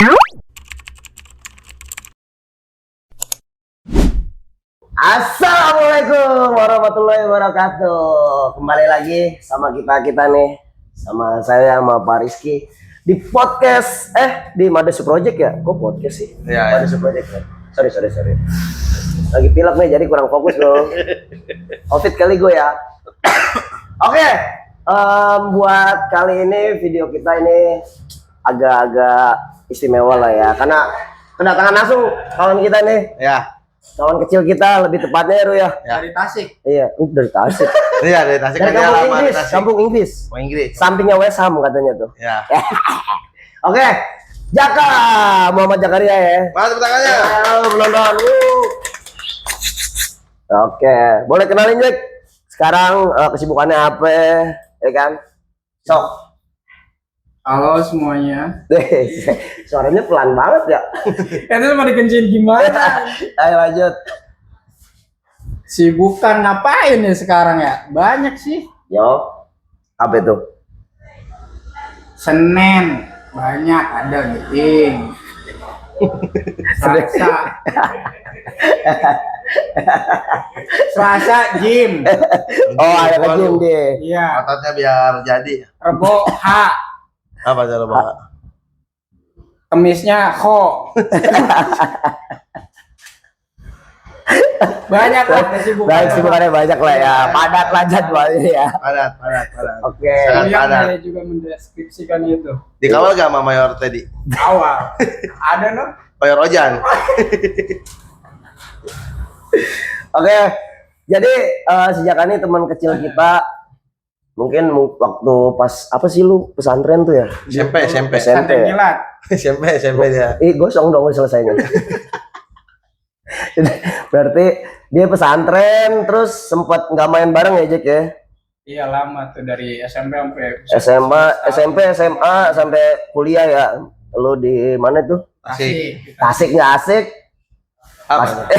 Assalamualaikum warahmatullahi wabarakatuh. Kembali lagi sama kita nih, sama saya sama Pak Rizky di podcast di Madesu Project ya. Kok podcast sih? Ya, Madesu Project ya. Sorry. Lagi pilek nih, jadi kurang fokus dong. Covid kali gue ya. Oke, buat kali ini video kita ini agak-agak istimewa lah ya, karena kedatangan langsung kawan kita nih. Ya. Kawan kecil kita, lebih tepatnya ya, Ru ya. Dari Tasik. Iya, dari Tasik. Iya, dari Tasik. Dari kampung Inggris. Oh, Inggris. Sampingnya West Ham katanya tuh. Ya. Oke, Jaka, Muhammad Jakaria ya. Mana tepuk tangannya? Halo penonton. Oke, boleh kenalin Jack. Sekarang kesibukannya apa? Ya kan? Sok. Halo semuanya. Suaranya pelan banget ya. Itu mau dikencing gimana? Ayo lanjut. Sibukan ngapain ya sekarang ya? Banyak sih. Yo, apa itu? Senin banyak ada meeting. Selasa gym. Oh, ada ke gym deh. Iya. Ototnya biar jadi. Rebo H. Apa cara Pak? Kemisnya ho. Banyak lah kesibukan. Baik, kesibukannya banyak lah ya. Padat lah jadwalnya ya. Padat. Oke. Sangat Yang padat. saya juga mendeskripsikan itu. Dikawal gak sama Mayor tadi? Awal. Ada no? Mayor Ojan. Oke. Jadi sejak ini teman kecil kita mungkin waktu pas apa sih lu pesantren tuh ya? SMP. Santai kilat. SMP dia. Gosong dong selesainya. Berarti dia pesantren terus sempat nggak main bareng ya Jack ya? Iya lama tuh dari SMP sampai SMP, SMA sampai kuliah ya. Lu di mana tuh? Tasik. Tasik nggak asik? Apa?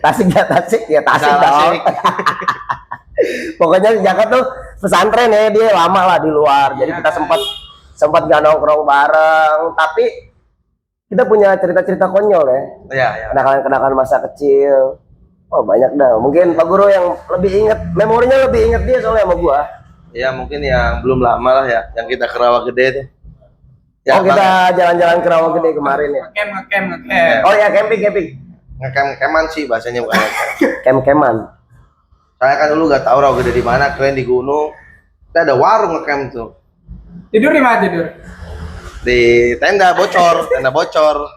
Tasik nggak Tasik ya Tasik Salah, dong. Tasik. Pokoknya Jaka tuh pesantren ya, dia lama lah di luar. Jadi Iya, kita sempat gak nongkrong bareng, tapi kita punya cerita-cerita konyol ya. Iya. Kenakalan masa kecil. Oh, banyak dah. Mungkin Pak Guru yang lebih inget, memorinya lebih inget dia soalnya sama gua. Ya mungkin yang belum lama lah ya, yang kita ke Rawa Gede tuh. Oh, kita jalan-jalan ke Rawa Gede kemarin ya. Ngecamp. Oh ya, camping. Ngecamp-campan sih bahasanya bukan. Camp-caman. Saya kan dulu gak tahu Rawa Gede di mana, keren di gunung. Kita ada warung ngecamp tuh. Tidur di mana tidur? Di tenda bocor. Pencor.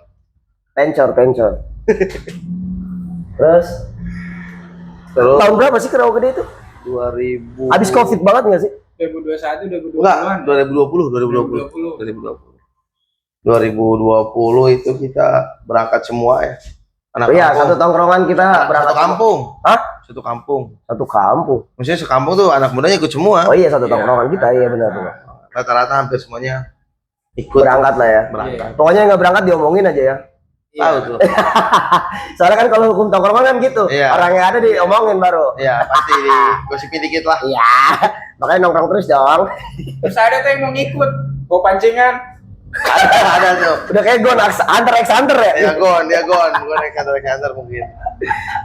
Terus tahun berapa sih ke Rawa Gede itu? 2000. Habis Covid banget nggak sih? 2021, 2020. Enggak, 2020 itu kita berangkat semua ya. Anak Oh iya, kampung. satu tongkrongan kita berangkat Satu kampung. Hah? Satu kampung. Satu kampung. Maksudnya sekampung tuh anak mudanya ikut semua. Oh iya, satu tongkrongan kita, iya benar. Rata-rata hampir semuanya ikut Berangkat lah ya. berangkat. Pokoknya yang nggak berangkat diomongin aja ya. Tahu tuh. Soalnya kan kalau hukum tongkrongan kan gitu. Iya. Orang yang ada diomongin baru. Iya, pasti digosipin dikit lah. Iya. Makanya nongkrong terus dong. Terus ada tuh yang mau ngikut, bawa pancingan. Ada tuh. Udah kayak gon Alexander ya. Dia gon. Gue naik kantor mungkin.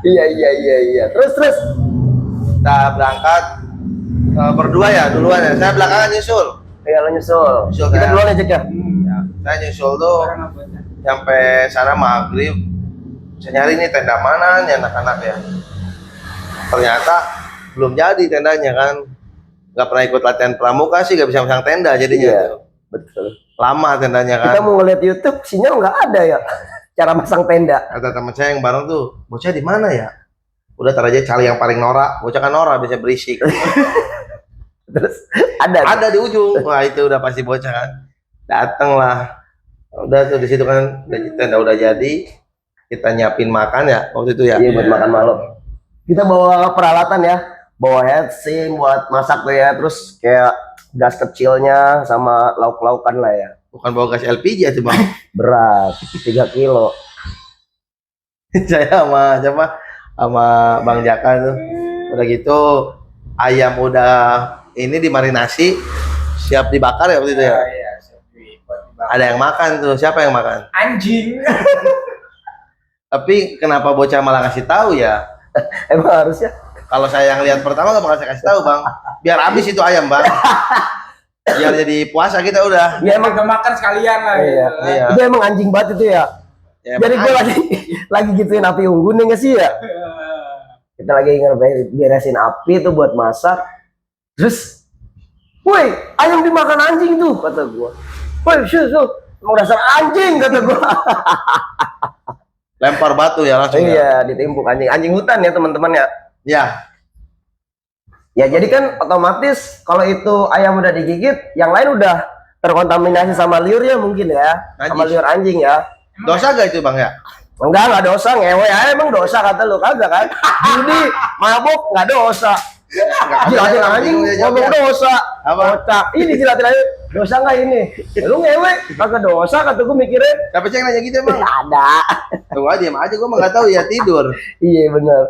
Iya. Terus. Kita berangkat berdua ya duluan ya. Saya belakangan nyusul. Iya, lo nyusul. Nyusul Kita kayak- duluan aja ya. Ya, saya nyusul tuh Barang apa aja? sampai sana maghrib. Saya nyari nih tenda mana nih anak-anak ya. Ternyata belum jadi tendanya kan. Nggak pernah ikut latihan pramuka sih, nggak bisa masang tenda jadinya. Iya. Tuh. Betul. Lama tendanya kan. Kita mau ngeliat YouTube, sinyal nggak ada ya. Cara masang tenda. Kata teman saya yang bareng tuh, bocah di mana ya? Udah tar aja cari yang paling norak. Bocah kan norak bisa berisik. Terus ada. Ada di ujung. Wah itu udah pasti bocah kan. Dateng lah. Udah tuh di situ kan tenda udah jadi. Kita nyiapin makan ya waktu itu ya. Iya, buat makan malam. Kita bawa peralatan ya. Bawa headset buat masak tuh ya. Terus kayak gas kecilnya sama lauk-laukan lah ya. Bukan bawa gas LPG aja bang. Berat 3 kilo. Saya sama siapa? Sama Bang Jaka tuh. Udah gitu ayam udah ini dimarinasi siap dibakar ya waktu itu ya. Iya, siap buat dibakar. Ada yang makan tuh. Siapa yang makan? Anjing. Tapi kenapa bocah malah kasih tahu ya? Emang harusnya. Kalau saya yang lihat pertama nggak bakal saya kasih tahu bang. Biar habis itu ayam bang. Biar jadi puasa kita udah. Ya emang gak makan sekalian lah. Iya. Gitu. Iya. Itu emang anjing banget itu ya. Ya, Jadi gue emang lagi gituin api unggun ya nggak sih ya? Kita lagi beresin api tuh buat masak. Terus, woi, ayam dimakan anjing tuh, kata gua. Woi, emang dasar anjing, kata gua. lempar batu ya langsung. Ya. Iya, ditimpuk anjing hutan ya teman-teman ya. Ya. Ya jadi kan otomatis kalau itu ayam udah digigit, yang lain udah terkontaminasi sama liurnya mungkin ya, sama Najis. liur anjing ya. Dosa gak itu bang ya? Enggak dosa, ngewe aja emang dosa kata lu, kagak kan? Judi, mabuk, nggak dosa. Jilatin anjing, ngomong dosa. Apa? Kocak, ini jilatin aja, dosa nggak ini? Lu ngewe, kagak dosa, kata gue mikirnya. Siapa yang nanya gitu emang? Ada. Tunggu aja, diam aja, gue mah nggak tahu ya tidur. Iya bener.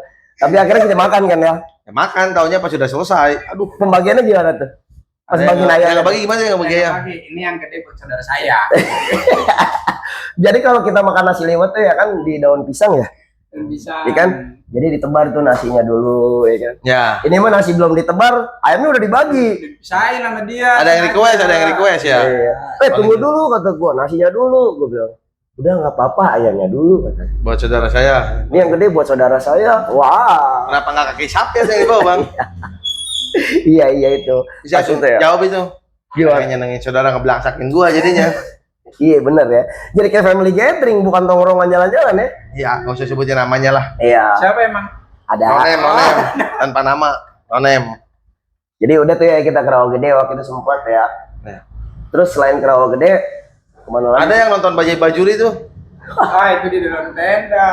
Tapi akhirnya kita makan kan ya. Ya, makan, taunya pas sudah selesai. Aduh. Pembagiannya gimana tuh? Pas bagiin ayam. Yang bagi gimana yang bagi ya? Ini yang gede buat saudara saya. Jadi kalau kita makan nasi liwet tuh ya kan di daun pisang ya. Dan bisa. Iya kan? Jadi ditebar tuh nasinya dulu ya kan. Ya. Ini mah nasi belum ditebar, ayamnya udah dibagi. Dipisahin sama dia. Ada yang request, ada yang request ya. Iya. Tunggu dulu kata gua, nasinya dulu gua bilang. Udah nggak apa-apa, ayamnya dulu kata. Buat saudara saya. Ini yang gede buat saudara saya. Wah. Kenapa nggak kaki sapi yang di bawah bang? Iya itu. Bisa Pas itu ya. jawab itu. Gimana? Kayaknya nangis saudara ngebelangsakin gua jadinya. Iya bener ya. Jadi kayak family gathering bukan tongkrongan jalan-jalan ya. Ya, nggak usah sebutin namanya lah. Iya. Siapa emang? Ada. Nonem, tanpa nama, Nonem. Jadi udah tuh ya kita ke Rawa Gede waktu itu sempat ya. Ya. Terus selain ke Rawa Gede kemana lagi? Ada yang nonton Bajai Bajuri tuh? Ah itu di dalam tenda.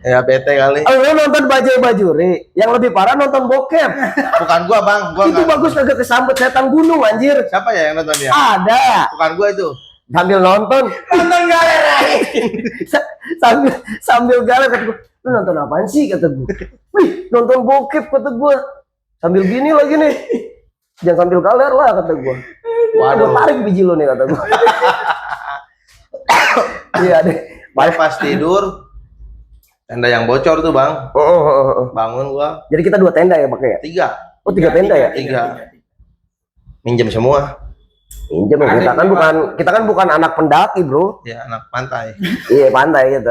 Ya bete kali. Oh, lu nonton Bajai Bajuri. Yang lebih parah nonton bokep. Bukan gua bang, gua Itu nggak. bagus kagak kesambet setan gunung anjir. Siapa ya yang nonton dia? Ada. Bukan gua itu. Sambil nonton, Nonton galeri. sambil galer kata gua, lu nonton apaan sih kata gua. Wih, nonton bokep kata gua. Sambil gini lagi nih. Jangan sambil galer lah kata gua. Waduh, Waduh. tarik biji lu nih kata gua. Iya deh. Pas tidur, tenda yang bocor tuh bang. Bangun gua, Jadi kita 2 tenda ya pakai ya? 3. Oh 3 tenda ya? 3. Minjem semua. Pinjam ya, kita kan bukan anak pendaki bro. Ya anak pantai. Iya pantai gitu.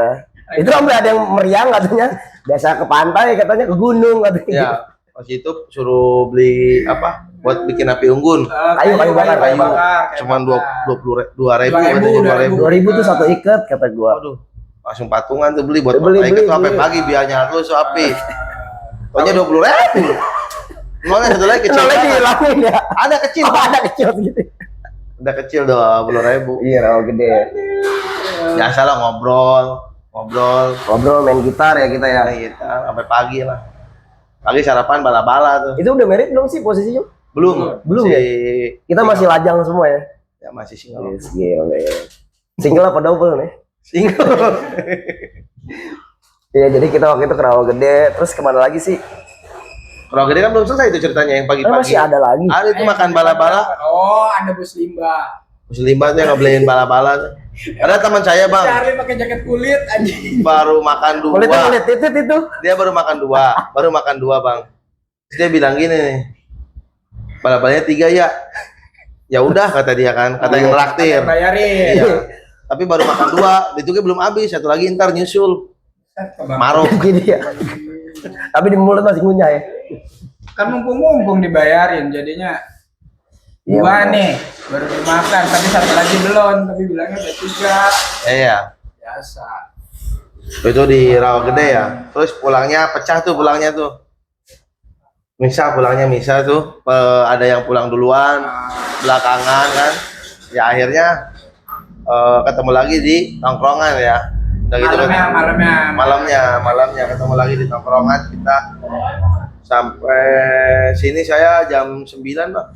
Itu sampai ada yang meriang katanya. Biasa ke pantai katanya ke gunung katanya. Ya pas itu suruh beli apa? Buat bikin api unggun. Kayu bakar. Cuman 22.000 2.000. 2000 tuh satu ikat kata gua. Waduh, langsung patungan tuh beli buat Beli, pakai itu beli. sampai pagi biar nyala terus api. Pokoknya 20.000. Nolnya satu lagi kecil. Nolnya banget. dihilangin ya. Ada kecil. Oh, ada kecil gitu. Udah kecil 20.000. Iya, Rawa Gede. Biasa lah ngobrol Ngobrol main gitar ya kita ya. kita sampai pagi lah. Pagi sarapan bala-bala tuh. Itu udah merit belum sih posisinya? Belum Belum masih, Kita masih lajang semua ya. ya masih single. Yes, gila ya. Single apa double nih? Single. Iya, jadi kita waktu itu ke Rawa Gede, terus kemana lagi sih? Kalau gede kan belum selesai itu ceritanya yang pagi-pagi. Masih ada lagi. Ada itu makan bala-bala. Oh, ada bus limbah. Muslim banget yang ngebeliin bala-bala tuh. Ada teman saya bang, Charlie pakai jaket kulit anjing. baru makan 2. Kulit titit itu. Dia baru makan 2 bang. Terus dia bilang gini nih, bala-balanya 3 ya. Ya udah kata dia kan, kata yang traktir. Bayarin. Iya. Tapi baru makan 2, itu belum habis, satu lagi ntar nyusul. Maruk. Gini ya. Tapi di mulut masih ngunyah ya. Kan mumpung dibayarin jadinya Iya, dua bener. nih baru dimakan tapi satu lagi belum tapi bilangnya udah 3 Iya. biasa. Itu di Rawa Gede ya. Terus pulangnya pecah tuh pulangnya tuh. Pulangnya misa tuh. Ada yang pulang duluan, belakangan kan. Ya akhirnya ketemu lagi di tongkrongan ya. Udah gitu kan. Malamnya ketemu lagi di tongkrongan kita. Sampai sini saya jam 9 Pak.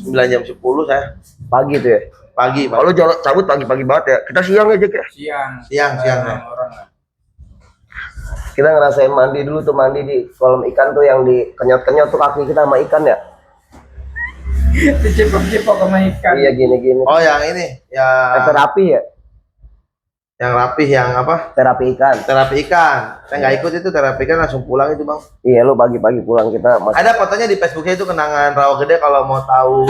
9 jam 10 saya. Pagi tuh ya. Pagi Pak. Kalau jalan cabut pagi-pagi banget ya. Kita siang aja ya. Siang Siang ya. orang Kita ngerasain mandi dulu tuh, mandi di kolam ikan tuh yang dikenyot-kenyot tuh kaki kita sama ikan ya. Dicipok-cipok sama ikan. Iya gini-gini. Oh yang ini, yang Terapi ya? yang rapih, yang apa? Terapi ikan. Terapi ikan. Saya nggak ikut itu terapi ikan, langsung pulang itu bang. Iya, lu pagi-pagi pulang kita masih. Ada fotonya di Facebooknya itu kenangan Rawa Gede, kalau mau tahu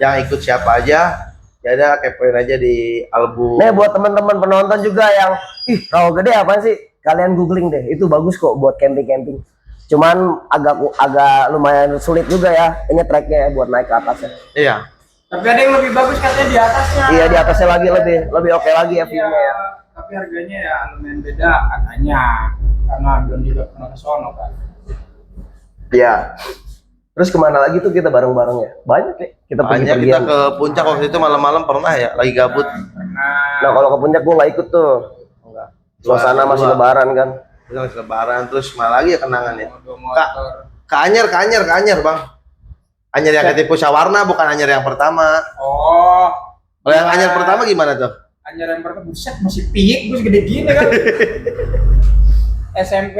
yang ikut siapa aja, ya ada kepoin aja di album. Nih buat teman-teman penonton juga yang Rawa Gede apa sih? Kalian googling deh, itu bagus kok buat camping-camping. Cuman agak lumayan sulit juga ya. Ini treknya ya, buat naik ke atas ya. Iya. Tapi ada yang lebih bagus katanya di atasnya. Iya, di atasnya lagi lebih oke lagi ya view-nya ya. Tapi harganya ya lumayan beda katanya. Karena belum juga pernah ke sono kan. Iya. Terus kemana lagi tuh kita bareng-bareng ya? Banyak ya. Kita Hanya kita pergi-pergian. ke puncak waktu itu malam-malam pernah ya, lagi gabut. Karena Nah kalau ke puncak gua nggak ikut tuh. Enggak. Suasana masih lebaran kan. Kita masih lebaran, terus mana lagi ya kenangan ya? bawa motor. Ke Anyer bang. Anyer yang ketipu Sawarna, bukan Anyer yang pertama. Oh. Kalau yang Anyer pertama gimana tuh? Anyer yang pertama buset masih piik terus gede gini kan. SMP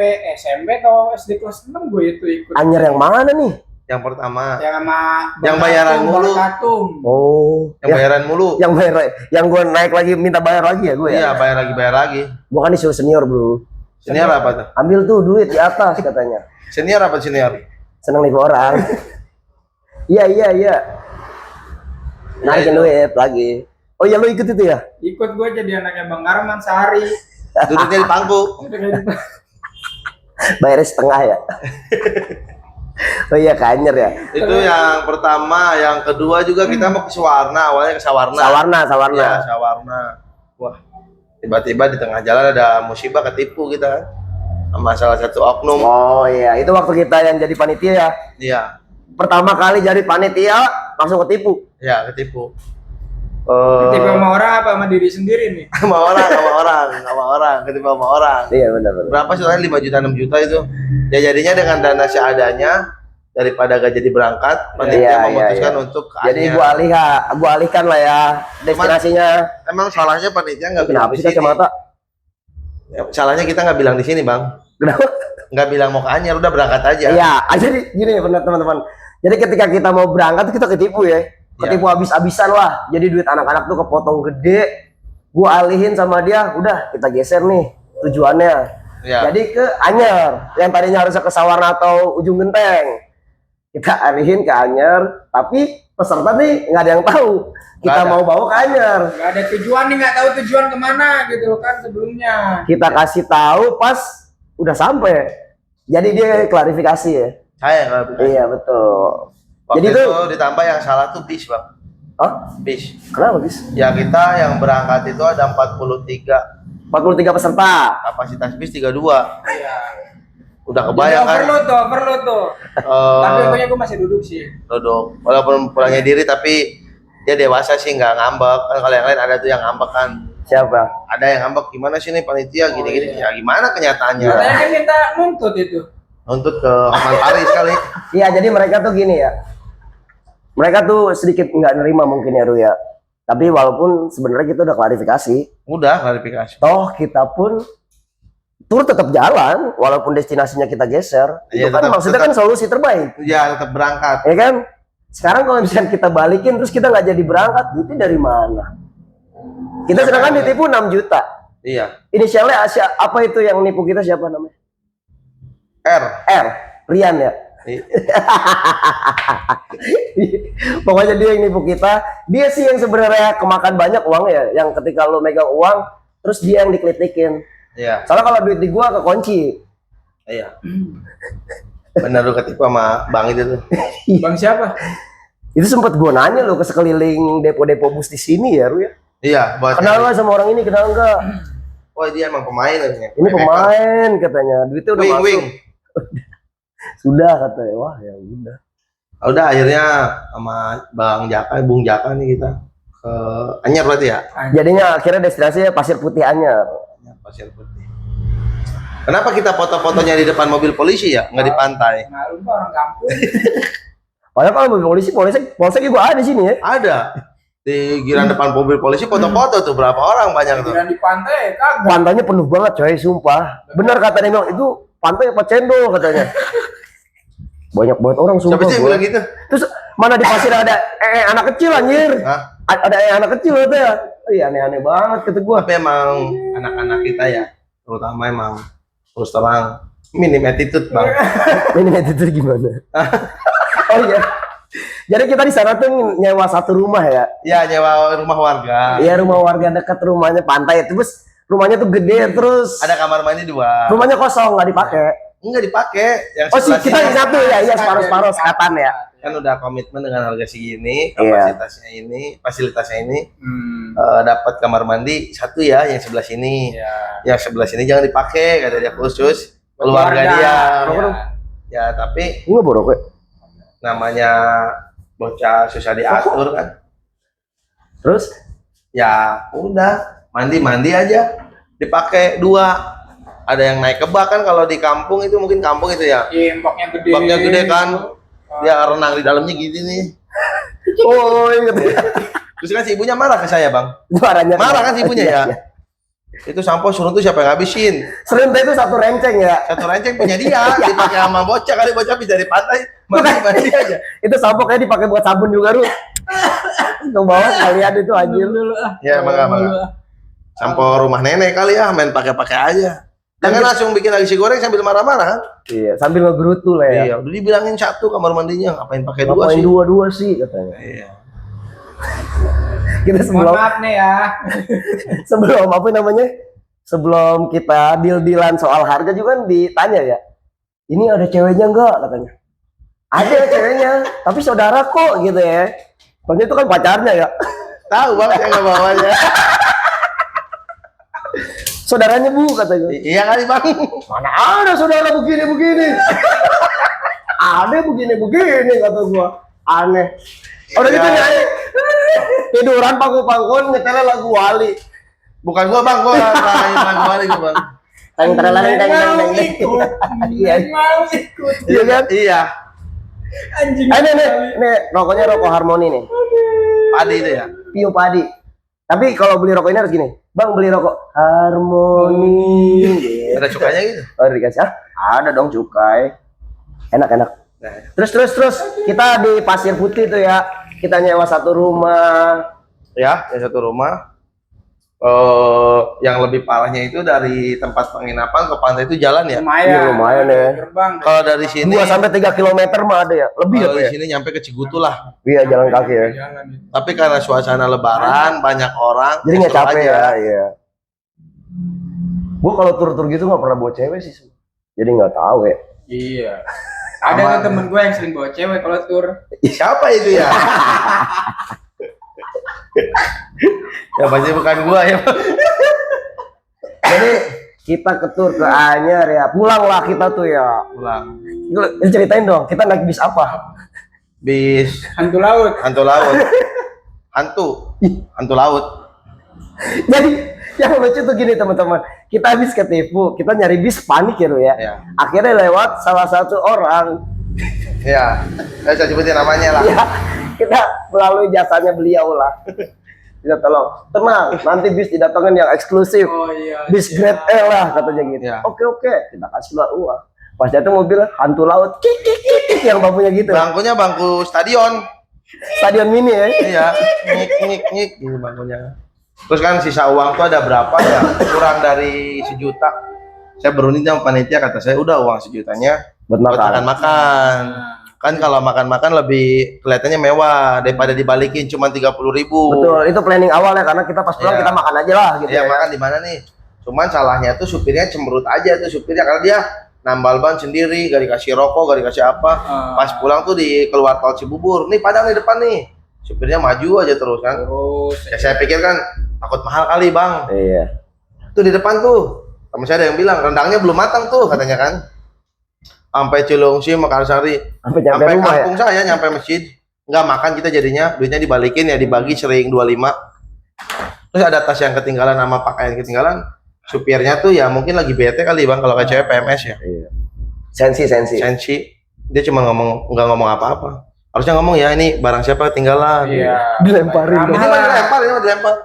atau SD kelas 6 gue itu ikut. Anyer yang mana nih? Yang pertama. Yang sama Yang bayaran mulu. Katum. Oh, Yang bayaran mulu. yang bayar, yang gua naik lagi minta bayar lagi ya gue ya. Iya, bayar lagi. Gua kan disuruh senior bro. Senior apa tuh? Ambil tuh duit di atas katanya. Senior apa senior? Seneng nipu orang. Iya. Naikin itu. duit lagi. Oh ya lu ikut itu ya? Ikut gue jadi anaknya Bang Arman sehari. Duduknya di pangku. Bayarnya setengah ya. Oh iya ke Anyer ya. Itu yang pertama, yang kedua juga kita mau ke Sawarna, awalnya ke Sawarna. Sawarna. Iya, Sawarna. Wah, tiba-tiba di tengah jalan ada musibah, ketipu kita sama salah satu oknum. Oh iya, itu waktu kita yang jadi panitia ya. Iya, Pertama kali jadi panitia langsung ketipu. iya ketipu. Ketipu sama orang apa sama diri sendiri nih? Sama orang, ketipu sama orang. Iya benar. Berapa sih? 5 juta, 6 juta itu. Ya jadinya dengan dana seadanya, daripada gak jadi berangkat, panitia Iya, memutuskan iya. untuk ke Jadi Anyer. gua alihkan lah ya destinasinya. Emang salahnya panitia nggak bilang Kenapa di sih sini. kacamata? Ya, salahnya kita nggak bilang di sini, Bang. Kenapa? Nggak bilang mau ke Anyer, udah berangkat aja. Iya, jadi gini ya benar teman-teman. Jadi ketika kita mau berangkat kita ketipu ya. Ketipu habis-habisan lah. Jadi duit anak-anak tuh kepotong gede. Gua alihin sama dia, udah kita geser nih tujuannya. Iya. Jadi ke Anyer, yang tadinya harusnya ke Sawarna atau Ujung Genteng. Kita alihin ke Anyer, tapi peserta nih nggak ada yang tahu. Kita Nggak ada. mau bawa ke Anyer. Gak ada tujuan nih, nggak tahu tujuan kemana gitu kan sebelumnya. Kita kasih tahu pas udah sampai. Jadi dia klarifikasi ya. Saya nggak bilang. Iya betul. Waktu Jadi itu tuh, ditambah yang salah tuh bis, Bang. oh Bis. kenapa bis? Ya kita yang berangkat itu ada 43, 43 peserta. kapasitas bis 32. Iya. Udah kebayang kan? Perlu tuh. Tapi untungnya gue masih duduk sih. Duduk. Walaupun pulangnya diri tapi dia dewasa sih, nggak ngambek. Kan kalau yang lain ada tuh yang ngambek kan. Siapa? Ada yang ngambek, gimana sih nih panitia gini-gini. Ya gimana kenyataannya? Katanya kan minta nuntut itu. Nuntut ke Hotman Paris kali. Iya jadi mereka tuh gini ya. Mereka tuh sedikit nggak nerima mungkin ya Ru ya. Tapi walaupun sebenarnya kita udah klarifikasi. Udah klarifikasi. Toh kita pun tur tetap jalan walaupun destinasinya kita geser. Iya, Itu kan maksudnya kan solusi terbaik. Ya tetap berangkat. Ya kan? Sekarang kalau misalnya kita balikin terus kita nggak jadi berangkat, duitnya dari mana? Kita sedangkan ditipu 6 juta. Iya. Inisialnya Asia, apa itu yang nipu kita siapa namanya? R. R. Rian ya. Pokoknya dia yang nipu kita. Dia sih yang sebenarnya kemakan banyak uang ya. Yang ketika lo megang uang, terus dia yang dikelitikin. Iya. Soalnya kalau duit di gua kekunci. Iya. Benar lu ketipu sama Bang itu tuh. Bang siapa? Itu sempat gua nanya lo ke sekeliling depo-depo bus di sini ya, Ru ya. Iya, buat Kenal nggak sama orang ini? Kenal nggak? oh dia emang pemain katanya. Ini pemain katanya. Duitnya udah Wing masuk. wing. Sudah katanya. Wah ya udah. Udah akhirnya sama Bung Jaka nih kita ke Anyer berarti ya? Jadinya akhirnya destinasinya Pasir Putih Anyer. Anyer, Pasir Putih. Kenapa kita foto-fotonya di depan mobil polisi ya? Nggak di pantai? Malu orang kampung. Padahal kalau mobil polisi juga ada di sini ya. Ada. Di giran depan mobil polisi foto-foto tuh berapa orang banyak tuh. Jalan di pantai kagak. Pantainya penuh banget coy, sumpah. Bener kata dia bilang, itu pantai apa cendol katanya. Banyak banget orang sumpah. Siapa sih yang gua. bilang gitu? Terus Mana di pasir ada anak kecil anjir. Hah? Ada anak kecil itu ya. Iya aneh-aneh banget kata gua. Tapi emang anak-anak kita ya, terutama emang terus terang minim attitude bang. Ini itu gimana? Oh iya. Jadi kita di sana tuh nyewa satu rumah ya. Ya nyewa rumah warga. Iya rumah warga dekat rumahnya pantai itu, terus rumahnya tuh gede terus. Ada kamar mandi 2. Rumahnya kosong nggak dipakai. Enggak dipakai. Yang Oh sih sebelah kita sini di satu ya, iya separuh-separuh sekatan ya. kan udah komitmen dengan harga segini, Iya. fasilitasnya ini dapat kamar mandi 1 ya, yang sebelah sini. Iya. Yang sebelah sini jangan dipakai, kata dia khusus keluarga dia. Iya. Ya tapi Enggak borok ya. namanya bocah susah diatur kan. Terus Ya udah mandi aja dipakai 2. Ada yang naik ke bak kan, kalau di kampung itu mungkin kampung itu ya. Iya, baknya gede. Baknya gede kan. Dia renang di dalamnya gini nih. oh inget ya. Terus kan si ibunya marah ke saya, Bang. Suaranya Marah kan si ibunya ya. Iya. Itu sampah suruh tuh siapa yang ngabisin? Serentah itu satu renceng ya. Satu renceng punya dia, dipakai sama bocah kali, bocah bisa dari pantai mandi aja. Itu sampo kayak dipakai buat sabun juga, Ru. Ke bawah kalian itu anjir. Ya, mangga. Sampah rumah nenek kali ya, main pakai-pakai aja. Jangan langsung bikin nasi goreng sambil marah-marah kan? Iya, sambil ngegerutu lah ya. Iya, udah dibilangin 1 kamar mandinya, ngapain pakai 2 Ngapain sih? dua sih katanya. Iya. Kita Mohon sebelum maaf nih ya. sebelum apa namanya? Sebelum kita deal-dealan soal harga juga kan ditanya ya. Ini ada ceweknya enggak katanya. Ada ceweknya, tapi saudara kok gitu ya. Soalnya itu kan pacarnya ya. Tahu Bang, saya nggak bawanya. Saudaranya Bu katanya. Iya kali Bang. Mana ada saudara begini-begini. Ada begini-begini kata gua. Aneh. Udah gitu Ya. nyanyi. Tiduran pangku-pangkuan nyetelnya lagu Wali. Bukan gua Bang, gua ngalahin lagu balik gua Bang. Teng tereng teng teng teng teng. Iya. Mau ikut. Iya kan? Iya. Anjing. Nih, rokoknya rokok Harmoni nih. Padi itu ya. Pio Padi. Tapi kalau beli rokok ini harus gini. Bang beli rokok Harmoni. Ada cukanya gitu. Oh, dikasih ah? Ada dong cukai. Enak. Nah, Terus kita di Pasir Putih tuh ya. Kita nyewa satu rumah. ya, yang satu rumah. Yang lebih parahnya itu dari tempat penginapan ke pantai itu jalan ya. Lumayan. Iya, lumayan ya. Gerbang. Kalau dari sini 2 sampai 3 km mah ada ya. Lebih kalau ya, di Pak, ya? sini nyampe ke Cigutu lah. Iya, jalan kaki ya. Jalan itu. Tapi karena suasana lebaran, banyak orang, Jadi nggak seru capek aja. ya, iya. Gua kalau tur-tur gitu nggak pernah bawa cewek sih. Jadi nggak tahu ya. Iya. Ada tuh temen gue yang sering bawa cewek kalau tur. Siapa itu ya? Ya pasti bukan gua ya. Jadi kita ke tur ke Anyar ya. Pulanglah kita tuh ya. Pulang. Lu ceritain dong, kita naik bis apa? Bis Hantu laut. hantu laut. Hantu laut. Jadi yang lucu tuh gini teman-teman, kita habis ketipu, kita nyari bis panik ya lo ya. Ya. Akhirnya lewat salah satu orang, Ya. Saya sebutin namanya lah. ya kita melalui jasanya beliau lah. Kita tolong, tenang, nanti bis didatangin yang eksklusif, Oh iya. bis grade E lah katanya gitu. Ya. Oke, kita kasih lah uang. Pas datang mobil hantu laut, kik kik kik kik, yang bambunya gitu. Bangkunya bangku stadion. Stadion mini ya. Iya. Nyik ini bangkunya. Terus kan sisa uang tuh ada berapa ya? Kurang dari 1 juta. Saya berunding sama panitia, kata saya udah uang 1 jutanya Buat buat makan. makan. Kan kalau makan-makan lebih kelihatannya mewah daripada dibalikin cuma 30.000. Betul, itu planning awalnya karena kita pas pulang Iya. kita makan aja lah gitu Iya, ya. makan di mana nih? Cuman salahnya tuh supirnya cemberut aja tuh supirnya, karena dia nambal ban sendiri, gak dikasih rokok, gak dikasih apa. Pas pulang tuh di keluar tol Cibubur, nih Padang nih depan nih. Supirnya maju aja terus kan. Terus. Ya saya pikir kan takut mahal kali Bang. Iya. Tuh di depan tuh. Temen saya ada yang bilang rendangnya belum matang tuh katanya kan. Sampai Cilungsi, Mekarsari, Sampai nyampe sampai rumah ya. kampung saya nyampe masjid. Nggak makan kita jadinya, duitnya dibalikin ya, dibagi sering 25. Terus ada tas yang ketinggalan sama pakaian ketinggalan. Supirnya tuh ya mungkin lagi bete kali Bang, kalau kayak cewek PMS ya. Iya. Sensi. Sensi. Dia cuma nggak ngomong apa-apa. Harusnya ngomong ya ini barang siapa ketinggalan. Iya. Dilemparin Ramah dong. Ini mah lah. dilempar, ini mah dilempar.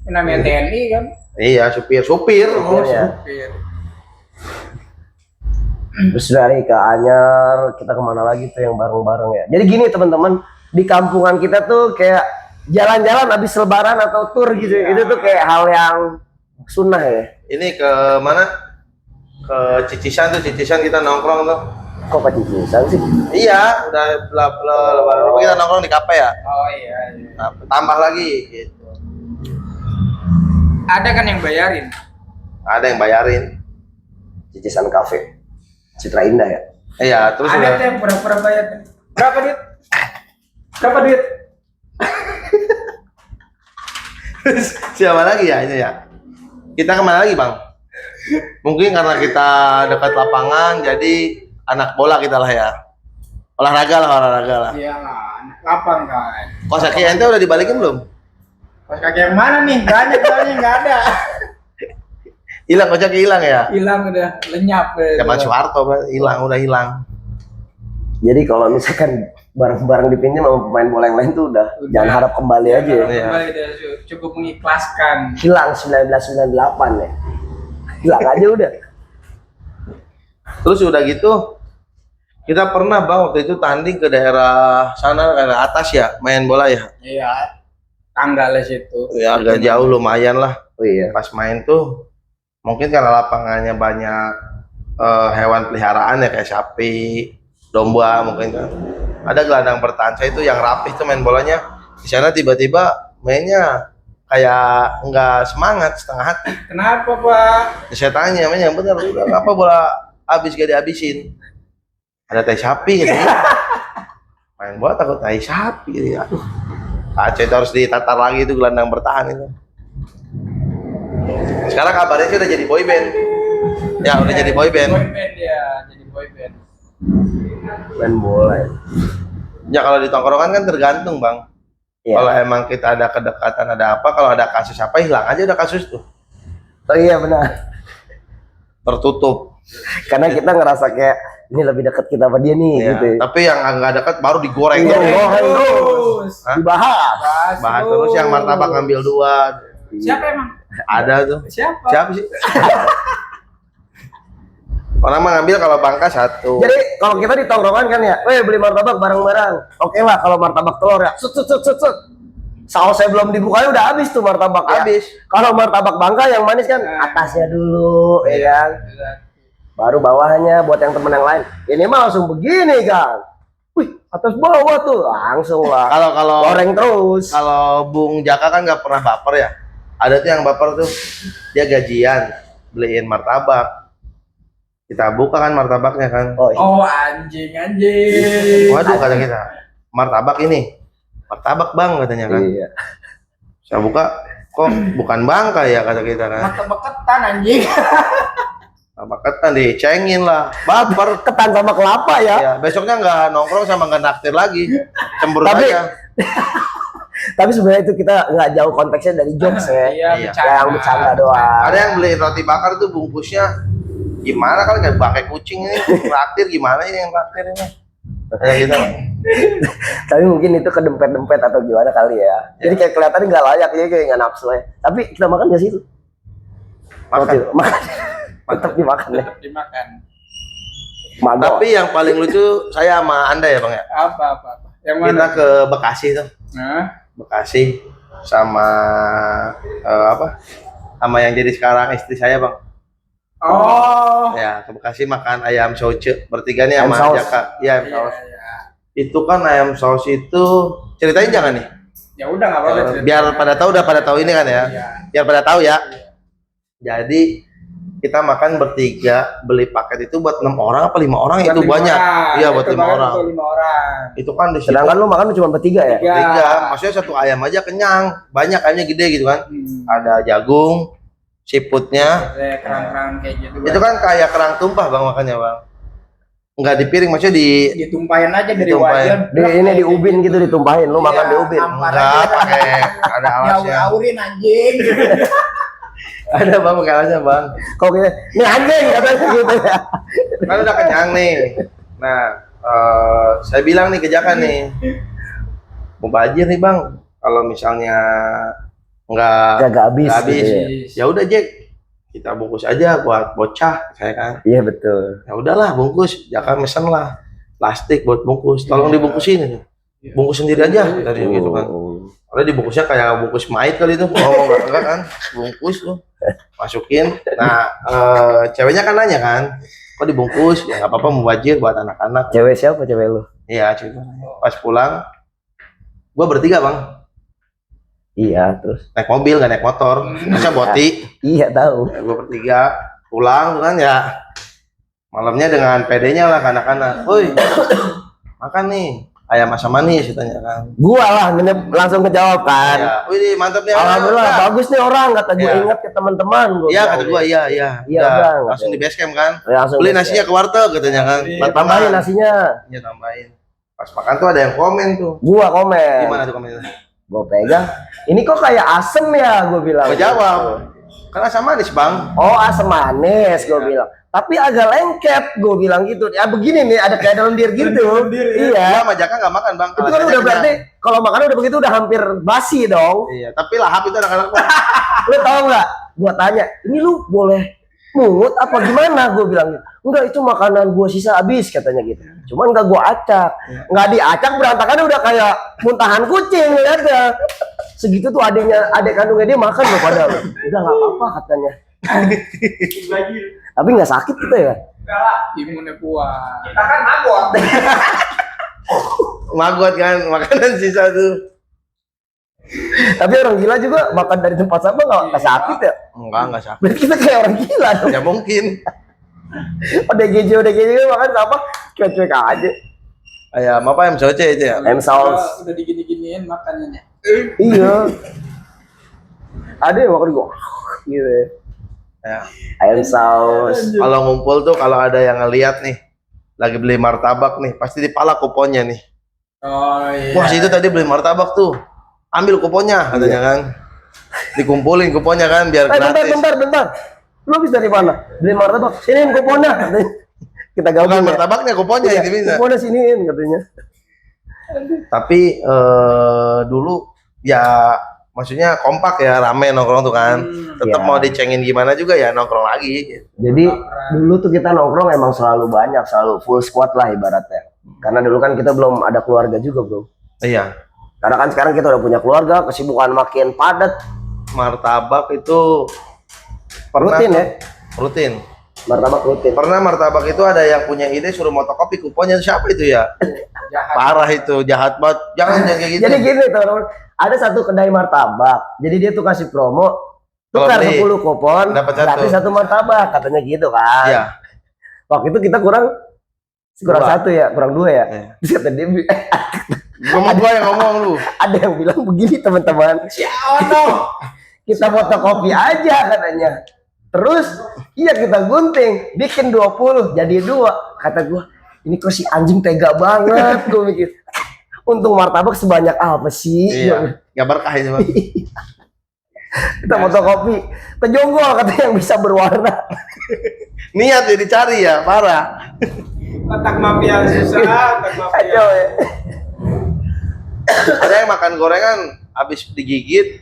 Ini namanya TNI kan. Iya, supir. Oh, ya. Supir. Terus dari ke Anyar kita kemana lagi tuh yang bareng-bareng ya. Jadi gini teman-teman, di kampungan kita tuh kayak jalan-jalan habis lebaran atau tur gitu. Itu tuh kayak hal yang sunnah ya. Ini ke mana? Ke Cicisan kita nongkrong tuh. Kok kecicisan sih? Iya, udah lebaran kita nongkrong di kafe ya. Oh iya. Nah, tambah lagi gitu. Ada kan yang bayarin? Ada yang bayarin. Cicisan kafe. Citra Indah ya. Iya, terus Ada udah. tuh yang pura-pura bayar. Berapa duit? Berapa duit? Siapa lagi ya ini ya? Kita kemana lagi bang? Mungkin karena kita dekat lapangan, jadi anak bola kita lah ya. Olahraga lah. Iya lah, anak lapang kan. Kos kaki ente udah dibalikin belum? Pas kaki yang mana nih? Banyak soalnya nggak ada. Hilang, kos kaki hilang ya? Hilang udah, lenyap. Zaman Soeharto udah hilang. Jadi kalau misalkan barang-barang dipinjam sama pemain bola yang lain tuh udah jangan harap kembali aja ya. Iya. Kembali udah cukup mengikhlaskan. Hilang 1998 ya. Hilang aja udah. Terus udah gitu, kita pernah bang waktu itu tanding ke daerah sana, daerah atas ya, main bola ya. Iya. Tanggalnya situ. Ya agak jauh lumayan lah. Oh iya. Pas main tuh, mungkin karena lapangannya banyak hewan peliharaan ya kayak sapi, domba mungkin kan. Ada gelandang bertahan itu yang rapih tuh main bolanya. Di sana tiba-tiba mainnya kayak nggak semangat, setengah hati. Kenapa Pak? Saya tanya, mainnya bener, udah apa bola habis gak dihabisin? Ada tai sapi gitu. Main bola takut tai sapi gitu. Aduh, kacau itu harus ditatar lagi itu gelandang bertahan itu. Sekarang kabarnya sih udah jadi boyband. Ya udah jadi boyband. Boyband ya, jadi boyband. Main bola ya. Ya kalau di tongkrongan kan tergantung bang. Iya. Kalau emang kita ada kedekatan ada apa, kalau ada kasus apa hilang aja udah kasus tuh. Oh iya benar. Tertutup. Karena kita ngerasa kayak ini lebih dekat kita sama dia nih Ya. gitu. Ya. Tapi yang nggak dekat baru digoreng. Iya, terus. digoreng. Terus. Hah? Dibahas. Bahas terus yang martabak ngambil 2. Siapa emang? Ada tuh. Siapa? Siapa sih? Orang mah ngambil kalau bangka 1. Jadi kalau kita di tongkrongan kan ya, beli martabak bareng-bareng. Oke lah kalau martabak telur ya, set. Sausnya belum dibukanya udah habis tuh martabak ya. Habis. Kalau martabak bangka yang manis kan atasnya dulu, ya kan. Baru bawahnya buat yang temen yang lain. Ini mah langsung begini kan. Wih, atas bawah tuh langsung lah. Kalau Goreng terus. kalau Bung Jaka kan nggak pernah baper ya. Ada tuh yang baper tuh dia gajian beliin martabak. Kita buka kan martabaknya kan. Oh, iya. Oh anjing. Waduh kata kita, martabak ini, martabak bang katanya kan. Iya. Saya buka, kok bukan bangka ya kata kita kan. Martabak ketan anjing. Martabak ketan dicengin lah, baper. Ketan sama kelapa ya. Ya besoknya nggak nongkrong sama nggak naktir lagi, cemberut Tapi- aja. Tapi sebenarnya itu kita nggak jauh konteksnya dari jokes ya. Iya, Iya. Yang bercanda doang. Ada yang beli roti bakar tuh bungkusnya gimana kali nggak pakai kucing ini, naktir gimana ini yang naktir ini? Kayak gitu. Tapi mungkin itu kedempet-dempet atau gimana kali ya. Jadi kayak kelihatannya nggak layak ya, kayak nggak nafsu ya. Tapi kita makan nggak sih itu? Makan. Makan. Tetap dimakan ya. Tetap dimakan. Magok. Tapi yang paling lucu saya sama Anda ya bang ya. Apa. Yang mana? Kita ke Bekasi tuh. Nah, Bekasi sama sama yang jadi sekarang istri saya bang. oh. Ya ke Bekasi makan ayam sauce bertiga nih Ayam sama saus. Jaka. Iya ayam Iya, saus. iya. Itu kan ayam saus itu ceritain jangan nih. Ya udah nggak apa-apa. cerita. Biar pada tahu udah pada tahu ini kan ya. Iya. Biar pada tahu ya. Jadi kita makan bertiga beli paket itu buat 6 orang apa 5 orang Buat itu 5 banyak. orang. Iya buat Itu 5 banget orang. untuk 5 orang. Itu kan di situ Sedangkan lu makan cuma bertiga ya? Tiga. tiga, maksudnya satu ayam aja kenyang, banyak ayamnya gede gitu kan. Ada jagung, seafoodnya, Kayak kerang-kerang kayak gitu. itu kan kayak kerang tumpah bang makannya bang. Nggak di piring, maksudnya di ditumpahin aja dari Ditumpahin. wajan. Ini di ubin gitu ditumpahin, lu makan di ubin. Nampar enggak aja. pakai ada alasnya. Nyaur-nyaurin anjing. Ada bang pakai alasnya bang. Kok kayak ini anjing katanya gitu ya. Kan udah kenyang nih. Nah, saya bilang nih ke Jaka nih, mau bajir nih bang. Kalau misalnya nggak Gak habis. nggak habis, gitu ya. ya udah Jack, kita bungkus aja buat bocah, saya kan. Iya betul. Ya udahlah bungkus, Jaka mesen lah plastik buat bungkus. Tolong dibungkusin ini. bungkus sendiri aja tadi gitu kan. Ada dibungkusnya kayak bungkus mait kali itu. Oh enggak kan, bungkus tuh masukin. Nah ceweknya kan nanya kan, kok dibungkus? Ya nggak apa-apa, mubazir buat anak-anak. Cewek siapa cewek lu? Iya cerita. Pas pulang, gua bertiga bang, Iya, terus. naik mobil nggak naik motor, masa boti. Iya tahu. Gua bertiga pulang tuh kan ya, malamnya dengan pedenya lah ke anak-anak. Woi, makan nih ayam asam manis ditanya kan. Gua lah langsung kejawab kan. Ya, wih mantap nih. Alhamdulillah bagus nih orang, kata gue. Iya. Ingat ke teman-teman gua. Iya bilang. kata gua iya. Iya, Udah, Bang. langsung di base camp kan. Ya, langsung Beli base nasinya ke warteg katanya kan. Iya, Tambahin nasinya. Iya tambahin. Pas makan tuh ada yang komen tuh. Gua komen. Gimana tuh komennya? Gua pegang. Ini kok kayak asem ya, gua bilang. Gua jawab. Kan asam manis bang. Oh, asam manis, gua Iya. bilang. Tapi agak lengket, gua bilang gitu. Ya begini nih, ada kayak lendir gitu. Lendir, Iya. Iya, sama Jaka nggak makan bang. Itu kan udah berarti kalau makan udah begitu udah hampir basi dong. Iya, tapi lahap itu anak-anak Bang. Lu tahu nggak? Gua tanya, ini lu boleh mungut apa gimana? Gua bilang gitu. Enggak, itu makanan gua sisa habis katanya gitu. Cuman nggak gua acak, nggak diacak berantakan udah kayak muntahan kucing lihatnya. Segitu tuh adek kandungnya dia makan loh padahal. Udah nggak apa-apa katanya. Tapi nggak sakit kita ya. Enggak lah, imunnya kuat. Kita kan magot. Magot kan, makanan sisa tuh. Tapi orang gila juga makan dari tempat sampah nggak sakit ya. Enggak sakit. Berarti kita kayak orang gila dong. Ya mungkin. ODGJ makan sampah cuek-cuek aja. Ayam apa ayam soce itu ya? Ayam saus. Udah digini-giniin makanannya. Iya. Ada yang makan gua gitu ya. Ya. Ayam saus. Kalau ngumpul tuh kalau ada yang ngeliat nih lagi beli martabak nih, pasti dipala kuponnya nih. Oh iya. Wah, situ tadi beli martabak tuh. Ambil kuponnya katanya kan. Dikumpulin kuponnya kan biar gratis. Bentar. Lu habis dari mana? Beli martabak. Siniin kuponnya katanya. Kita Bukan gabung ya. martabaknya, kuponnya Iya, yang bisa. kuponnya siniin katanya. Tapi dulu ya maksudnya kompak ya, rame nongkrong tuh kan. Tetap Iya. mau dicengin gimana juga ya nongkrong lagi. Jadi dulu tuh kita nongkrong emang selalu banyak, selalu full squad lah ibaratnya. Karena dulu kan kita belum ada keluarga juga, Bro. Iya. Karena kan sekarang kita udah punya keluarga, kesibukan makin padat. Martabak itu Rutin ya? Rutin. Martabak rutin. Pernah martabak itu ada yang punya ide suruh motokopi kuponnya, siapa itu ya? Parah itu, jahat banget. Jangan kayak gitu. Jadi gini teman-teman, ada satu kedai martabak. Jadi dia tuh kasih promo, tukar Kalau beli, 10 kupon, dapat satu. gratis satu martabak, katanya gitu kan. Iya. Waktu itu kita kurang Dua. satu ya, kurang 2 ya. Iya. Terus kata dia, Gua yang ngomong lu. ada yang bilang begini teman-teman, kita fotokopi aja katanya. Terus iya kita gunting, bikin 20 jadi 2. Kata gua, ini kok si anjing tega banget. Gua mikir, untung martabak sebanyak apa sih? Iya. Gak berkah itu, Bang. Kita fotokopi, kejonggol katanya yang bisa berwarna. Niat ya dicari ya, parah. Otak mafia susah, otak mafia. Kacau ya. Ada yang makan gorengan habis digigit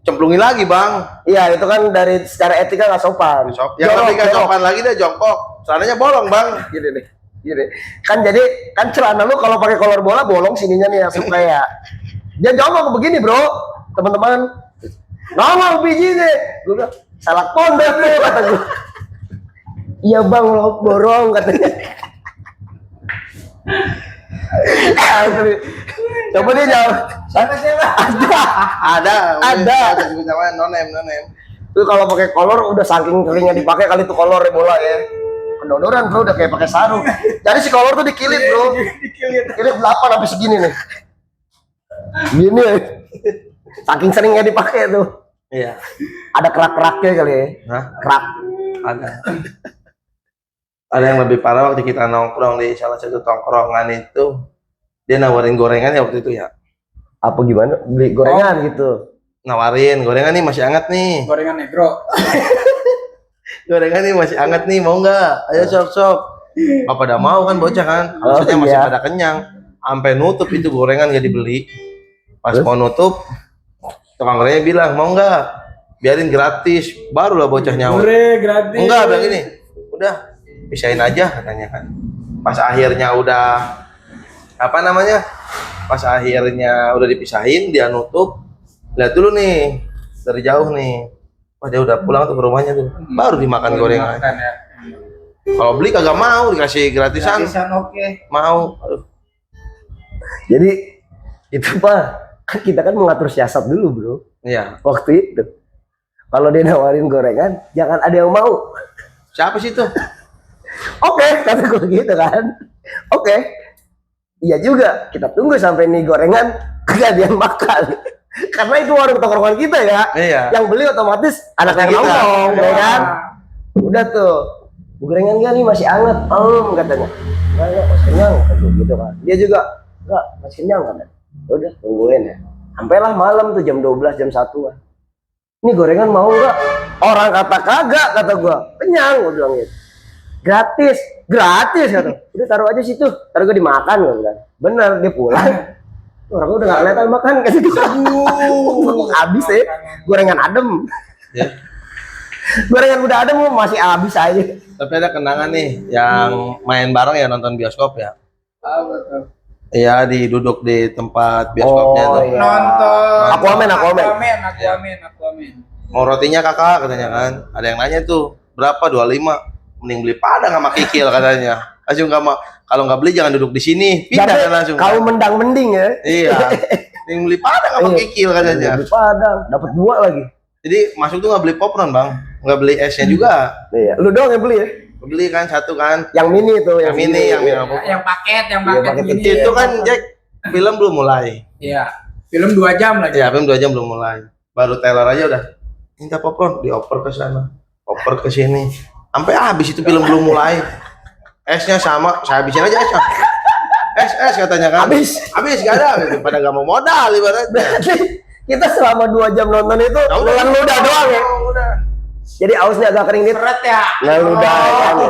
cemplungin lagi, Bang. Iya itu kan dari secara etika nggak sopan. Yang lebih gak sopan lagi dia jongkok. Celananya bolong, Bang. Gini nih, gini. Kan jadi kan celana lu kalau pakai kolor bola bolong sininya nih langsung kayak. Dia jongkok begini bro, teman-teman. Nongol biji deh. Gue bilang salah pondok tuh kata gue. Iya bang lo borong katanya. Coba dia jawab. Siapa? Ada. Namanya nonem. Tuh kalau pakai kolor udah saking keringnya dipakai kali tuh kolor bola ya. Kedodoran bro udah kayak pakai sarung. Jadi si kolor tuh dikilit bro. Dikilit 8 sampai segini nih. Gini ya. Saking seringnya dipakai tuh. Iya. Ada kerak-keraknya kali ya. Hah? Kerak. Ada. Ada yang lebih parah waktu kita nongkrong di salah satu tongkrongan itu, dia nawarin gorengan ya waktu itu ya. Apa gimana? Beli gorengan gitu. Nawarin gorengan nih masih hangat nih. Gorengan negro. Gorengan nih masih hangat nih, mau nggak? Ayo sok. Apa pada mau kan bocah kan? Maksudnya masih iya. pada kenyang. Sampai nutup itu gorengan gak dibeli. Pas Terus? mau nutup, tukang gorengannya bilang mau nggak? Biarin gratis. Barulah bocah nyawa. Gratis. Enggak, bilang gini. Udah, pisahin aja katanya kan. Pas akhirnya udah apa namanya? Pas akhirnya udah dipisahin, dia nutup. Lihat dulu nih dari jauh nih. Wah dia udah pulang tuh ke rumahnya tuh. Baru dimakan gorengan. Makan ya. Kalau beli kagak mau, dikasih gratisan. Gratisan oke. Mau. Aduh. Jadi itu Pak, kan kita kan mengatur siasat dulu bro. Iya. Waktu itu kalau dia nawarin gorengan, jangan ada yang mau. Siapa sih tuh? Oke, kata gue gitu kan. Oke, iya juga. Kita tunggu sampai nih gorengan kagak ada yang makan. Karena itu warung tongkrongan kita ya. Iya. Yang beli otomatis anak yang Kita. nongkrong, ya kan? Udah tuh, gorengan gak nih masih anget, katanya. Enggak, masih kenyang, kayak gitu kan. Dia juga, enggak, masih kenyang kan. Udah, tungguin ya. Sampailah malam tuh jam 12, jam 1-an. Ini gorengan mau nggak? Orang kata kagak, kata gua. Kenyang, gua bilang gitu. Gratis kata. Udah taruh aja situ, taruh gua dimakan gua bilang. Bener, dia pulang. Orang udah nggak kelihatan makan, kasih gitu. Habis ya, gorengan adem. Ya. Gorengan udah adem masih habis aja. Tapi ada kenangan nih yang main bareng ya nonton bioskop ya. Betul. Iya, duduk di tempat bioskopnya Oh, tuh. iya. Nonton. Aquaman. Aquaman. Mau rotinya kakak katanya kan. Ada yang nanya tuh, berapa? 25. Mending beli Padang sama Kikil katanya. Langsung nggak mau. Kalau nggak beli jangan duduk di sini. Pindah Tapi kan langsung. kalau mendang mending ya. Iya. Mending beli Padang sama Iya. Kikil katanya. Di Padang, dapat 2 lagi. Jadi masuk tuh nggak beli popcorn bang, nggak beli esnya juga. Iya, lu doang yang beli ya. Beli kan satu kan. Yang mini tuh, Yang mini, yang mini. Yang paket Iya, paket gini. kecil. Itu kan Jack film belum mulai. Iya. Film 2 jam lagi. Ya film 2 jam belum mulai. Baru trailer aja udah minta popcorn, dioper ke sana, oper ke sini. Sampai habis itu film belum mulai. Esnya sama, saya habisin aja esnya. Es katanya kan. Habis. Gak ada. Gitu. Pada gak mau modal ibaratnya. Berarti kita selama 2 jam nonton itu Ya udah, dengan ludah doang ya. Udah. Jadi ausnya agak kering dikit. Seret ya. Nah, ludah kan. Ya.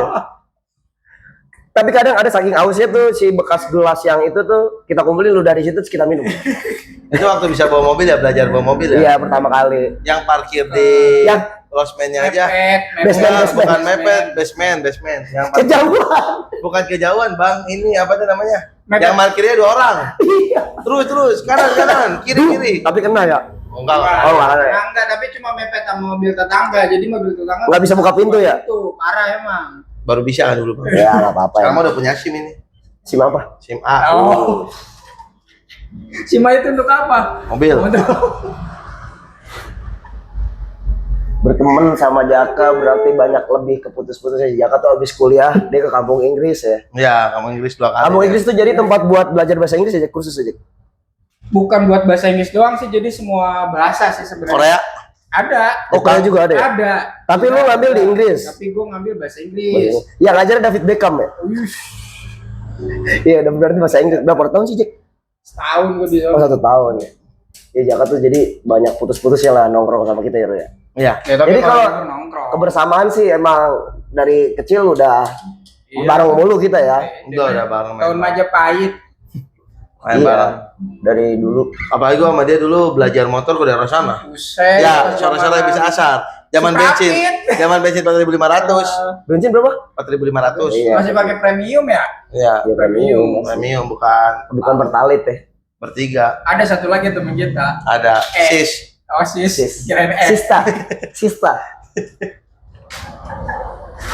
Tapi kadang ada saking ausnya tuh si bekas gelas yang itu tuh kita kumpulin ludah di situ terus kita minum. Itu waktu bisa bawa mobil ya, belajar bawa mobil ya. Iya, pertama kali. Yang parkir di Yang losmennya aja. Basement, Ya, basement. bukan mepet, basement. Yang parkir, Kejauhan. bukan kejauhan bang. Ini apa tuh namanya? Mepet. Yang parkirnya 2 orang. Iya. Terus kanan, kiri. Tapi kena ya. Oh, enggak. Oh, enggak ada ya? Enggak, tapi cuma mepet sama mobil tetangga. Jadi mobil tetangga Nggak bisa buka pintu ya? Itu parah emang. Baru bisa kan dulu bang. Ya, enggak apa-apa ya. Sekarang mah udah punya SIM ini. SIM apa? SIM A. Oh. Sima itu untuk apa? Mobil. Berteman sama Jaka berarti banyak lebih keputus-putusnya. Jaka tuh habis kuliah dia ke kampung Inggris ya. Ya, kamu Inggris 2 kali. Kampung Inggris tuh jadi tempat buat belajar bahasa Inggris aja, kursus aja. Bukan buat bahasa Inggris doang sih, jadi semua bahasa sih sebenarnya. Korea. Ada. Oh, Korea juga ada ya? Ada. Tapi lu ngambil di Inggris. Tapi gua ngambil bahasa Inggris. Ya ngajar David Beckham ya. Iya, udah berarti bahasa Inggris. Berapa tahun sih, Jack? Setahun gua di Oh, 1 tahun ya. Ya Jaka tuh jadi banyak putus-putusnya lah nongkrong sama kita ya, Ro, ya. Iya. Ya, tapi Jadi kalau nongkrong. kebersamaan sih emang dari kecil udah Iya. bareng mulu kita ya. Udah bareng Tahun Majapahit. main Iya. bareng. Dari dulu. Apalagi gua sama dia dulu belajar motor ke daerah sana. Buset. Ya, sore-sore bisa asar. Zaman bensin. Seprakit. Zaman bensin 4.500. Bensin berapa? 4.500. Iya. Masih pakai premium ya? Iya. Ya, premium. Premium bukan Bukan pertalit ya. bertiga. Ada satu lagi temen kita. Ada Eh. sis. Oh, sis. Sis. Kirain Sista.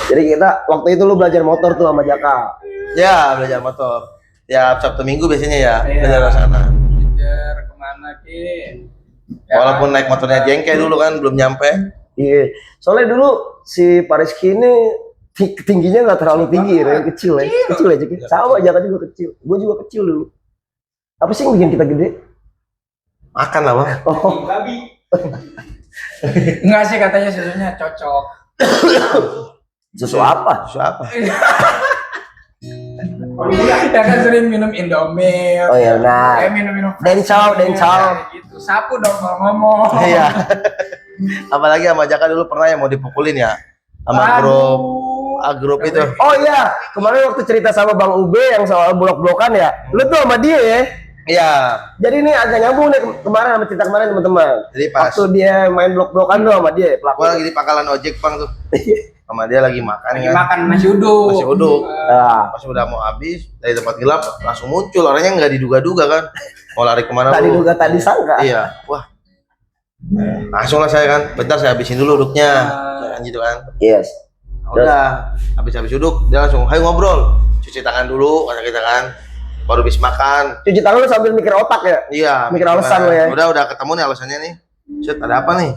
Jadi kita waktu itu lu belajar motor tuh sama Jaka. Ya, belajar motor. Ya, Sabtu Minggu biasanya ya, Iya. belajar ke sana. Belajar kemana, Ki? Ya. Walaupun naik motornya jengke dulu kan, belum nyampe. Iya. Soalnya dulu si Pariski ini tingginya nggak terlalu tinggi ya, kecil ya. Kecil aja. Sama Jaka juga kecil. Gue juga kecil dulu. Apa sih yang bikin kita gede? Makan lah bang. Oh, Enggak sih, katanya susunya cocok. susu apa? Susu apa? Ya kan sering minum Indomie. Oh ya, nah. Minum-minum. Dencau. Gitu. Sapu dong kalau ngomong. Iya. Apalagi sama Jaka dulu pernah yang mau dipukulin ya. Sama grup itu. Oh iya, kemarin waktu cerita sama Bang Ube yang soal blok-blokan ya. Lu tuh sama dia ya. Iya. Jadi ini agak nyambung nih kemarin sama cerita kemarin teman-teman. Jadi pas Waktu dia main blok-blokan tuh sama dia pelaku. gua lagi di pangkalan ojek bang tuh, sama dia lagi makan Lagi kan. makan nasi uduk. Masih uduk. Nah, Pas udah mau habis dari tempat gelap langsung muncul orangnya nggak diduga-duga kan. Mau lari kemana tadi lu? duga tadi sangka. Iya. Wah. Langsung lah saya kan. Bentar saya habisin dulu uduknya. Kan gitu kan. Yes. Udah habis uduk dia langsung ayo ngobrol, cuci tangan dulu kata kita kan, baru bis makan. Cuci tangan lu sambil mikir otak ya? Iya, Mikir alasan lo ya? udah ketemu nih alasannya nih. Set, ada apa nih?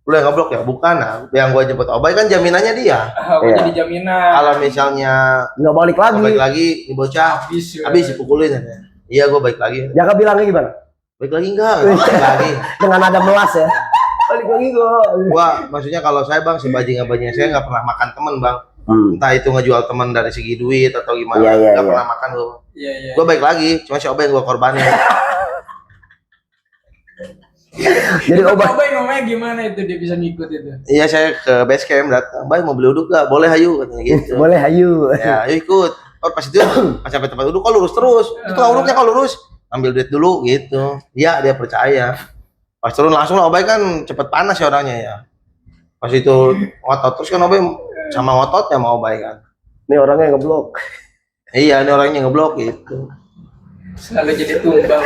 Lu yang ngobrol ya? Bukan. Nah, yang gua jemput Obay kan jaminannya dia. Aku Iya. jadi jaminan. Kalau misalnya Nggak balik lagi. balik lagi ini bocah habis dipukulin ya. Iya gua baik lagi. Jaka bilangnya gimana? Baik lagi enggak? Baik lagi. Dengan ada melas ya. Balik lagi gua. Gua maksudnya kalau saya bang sebajing-bajingnya saya nggak pernah makan temen bang. Entah itu ngejual teman dari segi duit atau gimana, Iya, iya, nggak iya. pernah makan gua. Iya, iya. Gua baik lagi, cuma si Obay yang gua korbanin. Jadi obat. Coba ngomongnya gimana itu dia bisa ngikut itu. Iya saya ke base camp datang, Bay mau beli uduk gak? Boleh ayo katanya gitu. Boleh hayu. Ya, ayo ikut. Oh, pas itu pas sampai tempat uduk kok lurus terus. Itu uduknya kok lurus. Ambil duit dulu gitu. Iya dia percaya. Pas turun langsung lah Obay kan cepet panas ya orangnya ya. Pas itu ngotot terus kan Obay sama ngototnya mau Obay kan. Ini orangnya ngeblok. Iya ini orangnya ngeblok gitu. Selalu jadi tumbal. Bang.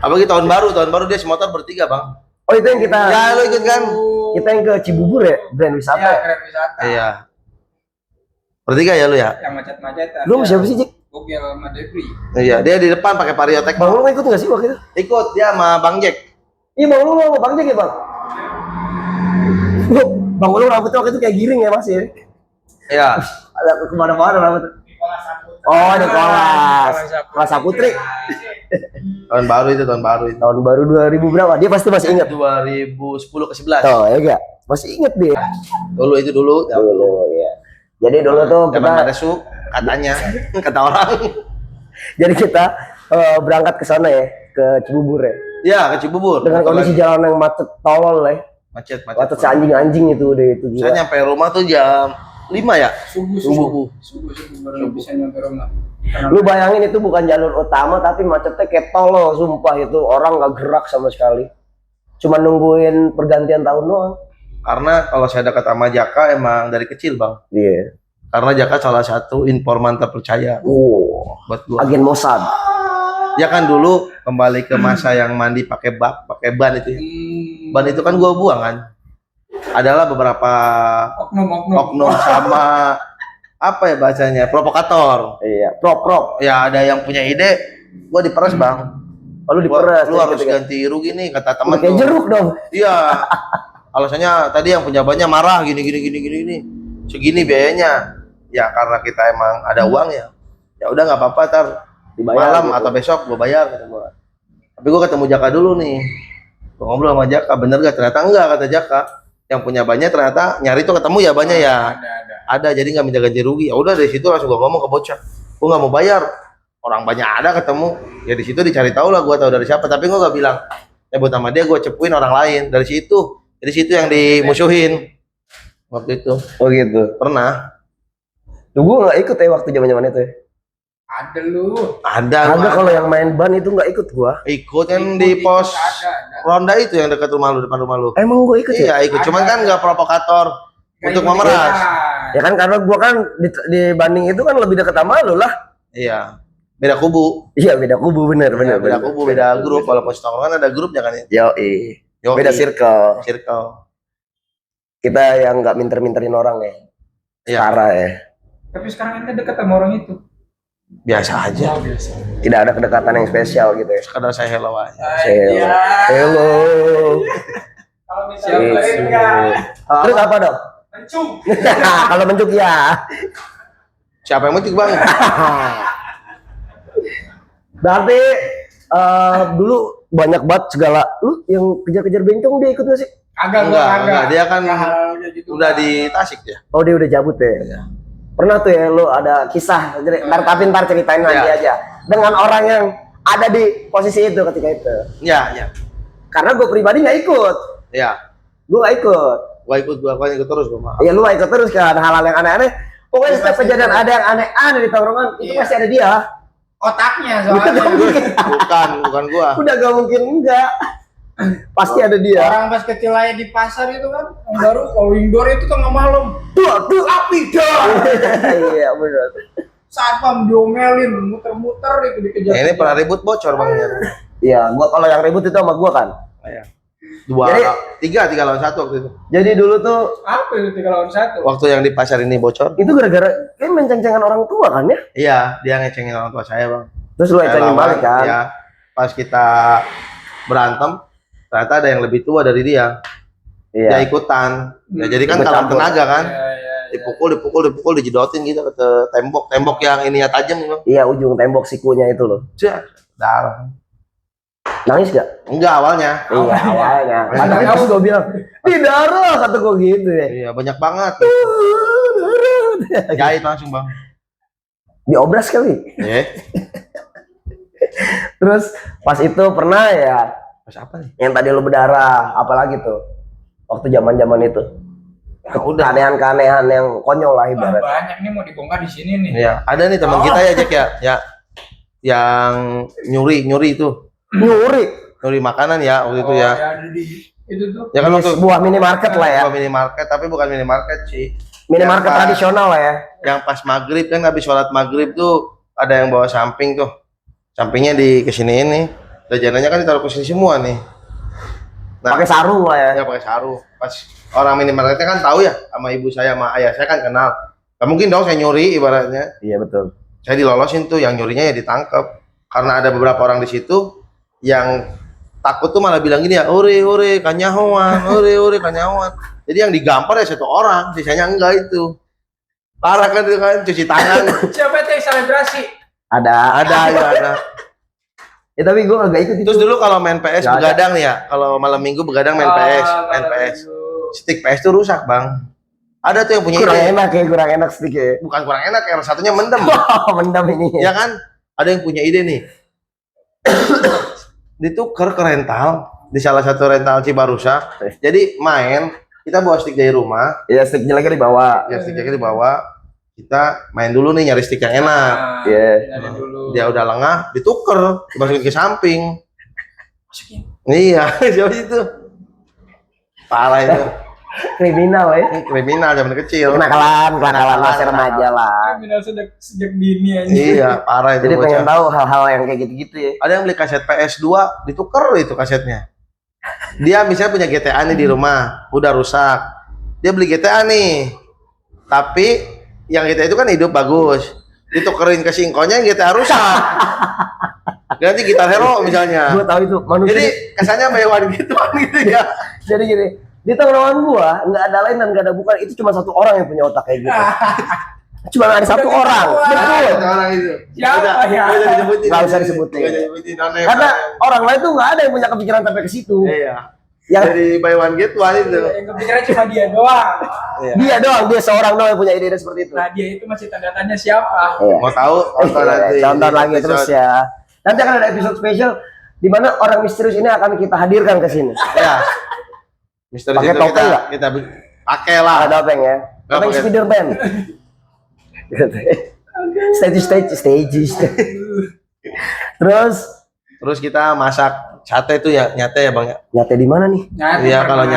Apalagi tahun baru dia semotor bertiga bang. Oh itu yang kita. Ya lo ikut kan? Kita yang ke Cibubur ya, brand wisata. Iya, Ya? keren wisata. Iya. Bertiga ya lu ya? Yang macet-macetan. Lu sama siapa sih, Cik? Gokil sama Devri. Iya dia di depan pakai Vario Tech. Bang lu ikut nggak sih waktu itu? Ikut dia sama Bang Jack. Iya bang lu mau Bang Jack ya bang? Bang lu rambutnya waktu itu kayak giring ya mas ya? Iya. Ada kemana-mana rambut. Oh di kelas Saputri. Tahun baru itu. Tahun baru 2000 berapa? Dia pasti masih ingat. 2010 ke 11. Oh ya enggak? Masih inget dia. Dulu itu dulu. Dulu ya. Jadi dulu tuh Zaman kita, pada su katanya kata orang. jadi kita berangkat ke sana ya, ke Cibubur ya. Ya ke Cibubur. Dengan kondisi jalan yang macet tolol ya. macet. Macet anjing-anjing itu udah itu Saya gila. nyampe rumah tuh jam 5 ya. Subuh baru bisa nyampe rumah. Lu bayangin itu bukan jalur utama tapi macetnya kayak tolol sumpah itu orang nggak gerak sama sekali. Cuma nungguin pergantian tahun doang. Karena kalau saya dekat sama Jaka emang dari kecil bang. Iya. Karena Jaka salah satu informan terpercaya buat gua. Agen Mossad. Ya kan dulu kembali ke masa yang mandi pakai bak, pakai ban itu ya. Ban itu kan gua buang kan. Adalah beberapa oknum sama apa ya bacanya provokator. Iya, prop. Ya ada yang punya ide, gua diperes bang. Lalu Gua, diperes. lu harus gitu kan. ganti rugi nih kata teman Kayak tuh. jeruk dong. Iya. Alasannya tadi yang punya bannya marah gini. Segini biayanya. Ya karena kita emang ada uang ya. Ya udah nggak apa-apa tar Dibayar malam gitu. atau besok gua bayar kata gua. Tapi gua ketemu Jaka dulu nih. Gua ngobrol sama Jaka, bener gak? Ternyata enggak kata Jaka. Yang punya bannya ternyata nyari tuh ketemu ya bannya ya. Ada jadi nggak minta ganti rugi. Ya udah dari situ langsung gua ngomong ke bocah. Gua nggak mau bayar. Orang banyak ada ketemu. Ya di situ dicari tahu lah gua tahu dari siapa. Tapi gua nggak bilang. Ya buat sama dia gua cepuin orang lain dari situ. Dari situ yang dimusuhin waktu itu. Oh gitu. Pernah. Tuh gua nggak ikut ya waktu zaman itu ya. Ada lu. Ada Kalau yang main ban itu nggak ikut gua. ikut kan di pos ronda itu yang dekat rumah lu, depan rumah lu. Emang gua ikut ya? Iya ikut, cuman kan nggak provokator untuk memeras. Ya kan karena gua kan dibanding itu kan lebih dekat sama lu lah. Iya, beda kubu. Iya beda kubu bener. Beda kubu, beda grup. Kalau pos tongkrongan ada grupnya kan ya. Yo, beda circle. Kita yang nggak minter-minterin orang ya. Iya. Setara ya. Tapi sekarang ente dekat sama orang itu. Biasa aja. Biasa. Tidak ada kedekatan yang spesial gitu ya. Sekadar saya hello aja. Hello. Kalau misalnya enggak. Terus apa dong? Mencung. Kalau mencuk ya. Siapa yang muncul bang? Berarti dulu banyak banget segala. Lu yang kejar-kejar bencong dia ikut nggak sih? Enggak. Dia kan gitu. udah di Tasik ya. Oh dia udah cabut ya. Iya. Pernah tuh ya lu ada kisah. Tapi ntar ceritain nanti Iya. aja. Dengan orang yang ada di posisi itu ketika itu. Iya. Karena gue pribadi nggak ikut. Iya. Gue nggak ikut. Gua ikut terus gua. Ya lu nggak ikut terus kan hal-hal yang aneh-aneh. Pokoknya setiap kejadian ada yang aneh-aneh di tongkrongan itu pasti ada dia. otaknya soalnya. Bukan gua. Udah gak mungkin enggak. Pasti ada dia. Orang pas kecil aja di pasar itu kan, yang baru rolling door itu tengah malam. Tuh api dah. Iya benar. Satpam diomelin, muter-muter itu dikejar. Ini pernah ribut bocor bang ya. Iya, gua kalau yang ribut itu sama gua kan. Iya. Tiga lawan satu waktu itu. Jadi dulu tuh Apa itu 3 lawan 1? Waktu yang di pasar ini bocor. itu gara-gara kayak menceng-cengan orang tua kan ya. Iya, dia ngecengin orang tua saya bang. Terus lu Saya cengin lawan, balik kan. Ya, pas kita berantem, ternyata ada yang lebih tua dari dia. Dia Iya. ikutan. Ya, jadi kan Ikut kalah campur. tenaga kan. Iya. Dipukul, dijedotin gitu ke tembok yang ininya tajam gitu. Iya, ujung tembok sikunya itu loh. Cek, darah. Nangis gak? Enggak awalnya. Iya, awalnya. Padahal kamu gua bilang, "Ih, darah," kata gua gitu ya. Iya, banyak banget. Jahit langsung bang. Diobras kali. Terus pas itu pernah ya Pas apa nih? yang tadi lu berdarah, apalagi tuh waktu zaman-zaman itu. Ya udah. Keanehan-keanehan yang konyol lah Wah, ibarat. banyak nih mau dibongkar di sini nih. Iya, ada nih teman kita ya Jack ya. Ya. Yang nyuri itu. Nyuri makanan ya waktu itu ya. Ya, ada di itu tuh. Ya kan Di waktu sebuah minimarket lah ya. Bukan minimarket, tapi bukan minimarket sih. Minimarket Yang pas- tradisional lah ya. Yang pas maghrib kan habis sholat maghrib tuh ada yang bawa samping tuh. Sampingnya di kesini ini. Jajanannya kan ditaruh ke sini semua nih. Nah, Pakai sarung lah ya. ya pakai sarung. Pas orang minimarketnya kan tahu ya sama ibu saya sama ayah saya kan kenal. Gak mungkin dong saya nyuri ibaratnya. Iya betul. Saya dilolosin tuh, yang nyurinya ya ditangkap. Karena ada beberapa orang di situ yang takut tuh malah bilang gini ya, ore kanyahoan, ore kanyahoan. Jadi yang digampar ya satu orang, sisanya enggak itu. Parah kan itu kan, cuci tangan. Siapa tuh yang selebrasi? Ada. ada. Ya tapi gue agak ikut itu. Terus dulu kalau main PS Nggak ada. begadang nih ya, kalau malam minggu begadang main PS. Stick PS tuh rusak bang. Ada tuh yang punya kurang ide. enak ya, kurang enak sedikit. Bukan kurang enak, yang satunya mendem. Mendam ini. Ya kan? Ada yang punya ide nih. Ditukar ke rental di salah satu rental Cibarusa. Jadi main, kita bawa stick dari rumah, Ya sticknya lagi dibawa. ya sticknya dibawa. Kita main dulu nih nyari stick yang enak. Iya. Dari dulu. Dia udah lengah, ditukar, dimasukin ke samping. Masukin. Iya, jauh itu. Parah itu. Kriminal ya. Ini kriminal zaman kecil. Kenakalan masih remaja lah. Kriminal sejak dini aja. Iya, parah itu Jadi pengen bocah. tahu hal-hal yang kayak gitu-gitu ya. Ada yang beli kaset PS2, ditukar itu kasetnya. Dia misalnya punya GTA nih di rumah, udah rusak. Dia beli GTA nih. Tapi yang GTA itu kan hidup bagus. Ditukerin ke singkonya yang GTA rusak. Ganti gitar hero misalnya. Gue tahu itu manusia. Jadi kesannya mewah gitu kan gitu ya. Jadi gini, di tongkrongan gua nggak ada lain dan nggak ada bukan, itu cuma satu orang yang punya otak kayak gitu. Cuma ada satu Udah orang. ketahuan. Betul. Orang itu. Siapa ya? Nggak usah disebutin. Nggak usah disebutin. Nggak usah disebutin. Aneh, Karena aneh. orang lain tuh nggak ada yang punya kepikiran sampai ke situ. Iya. Yang Dari buy one get one itu. Yang kepikiran cuma dia doang. Iya. dia doang, dia seorang doang yang punya ide seperti itu. Nah dia itu masih tanda tanya siapa? Iya. Mau tahu? Tonton nanti. Tonton lagi Episode. terus ya. Nanti akan ada episode spesial di mana orang misterius ini akan kita hadirkan ke sini. Ya. Mister Pakai itu topeng nggak? kita pakai lah. Ada topeng ya. Nggak Topeng pakai. Spiderman. Stage. Terus Terus kita masak sate itu ya, nyate ya Bang ya. nyate di mana nih? Nyate Iya, pernah,